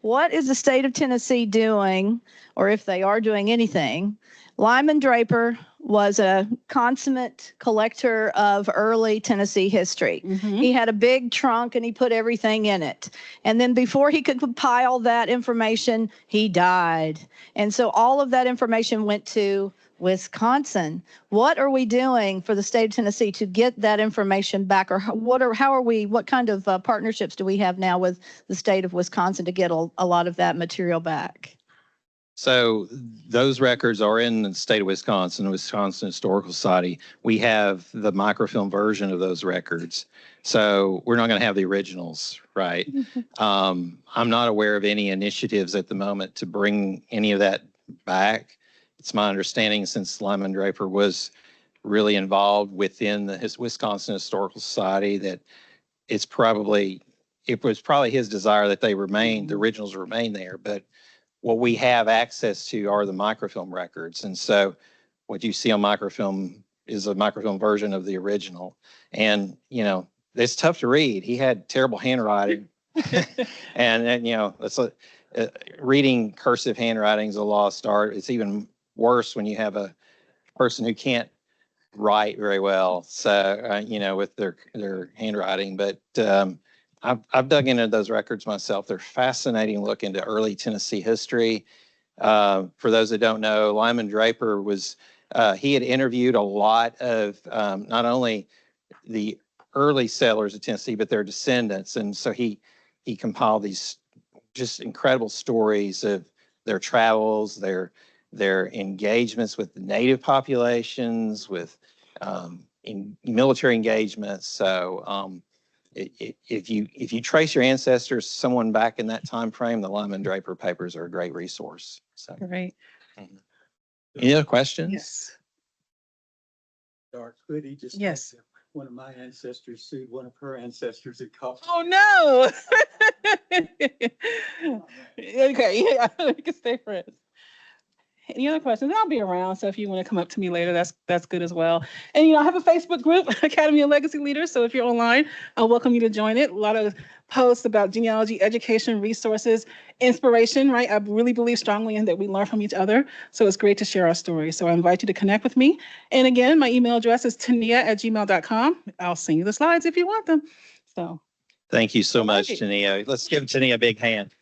What is the state of Tennessee doing, or if they are doing anything? Lyman Draper was a consummate collector of early Tennessee history. He had a big trunk and he put everything in it. And then before he could compile that information, he died. And so all of that information went to Wisconsin. What are we doing for the state of Tennessee to get that information back? Or what kind of partnerships do we have now with the state of Wisconsin to get a lot of that material back? So those records are in the state of Wisconsin, Wisconsin Historical Society. We have the microfilm version of those records. So we're not going to have the originals, right? I'm not aware of any initiatives at the moment to bring any of that back. It's my understanding, since Lyman Draper was really involved within his Wisconsin Historical Society, that it was probably his desire that the originals remain there. But what we have access to are the microfilm records. And so what you see on microfilm is a microfilm version of the original. And, it's tough to read. He had terrible handwriting. and it's reading cursive handwriting is a lost art. It's even worse when you have a person who can't write very well. So, with their handwriting. But I've dug into those records myself. They're fascinating look into early Tennessee history. For those that don't know, Lyman Draper he had interviewed a lot of not only the early settlers of Tennessee, but their descendants. And so he compiled these just incredible stories of their travels, their engagements with the native populations, with in military engagements. So if you trace your ancestors, someone back in that time frame, the Lyman Draper papers are a great resource. So, Great. Any other questions? Yes. Dark hoodie, just Yes. like one of my ancestors sued one of her ancestors in court. Oh, no. Okay, yeah, we can stay friends. Any other questions? I'll be around, so if you want to come up to me later, that's good as well. And I have a Facebook group, Academy of Legacy Leaders. So if you're online, I welcome you to join it. A lot of posts about genealogy, education, resources, inspiration, right? I really believe strongly in that we learn from each other. So it's great to share our stories. So I invite you to connect with me. And again, my email address is taneya@gmail.com. I'll send you the slides if you want them. So Thank you so much, Taneya. Let's give Taneya a big hand.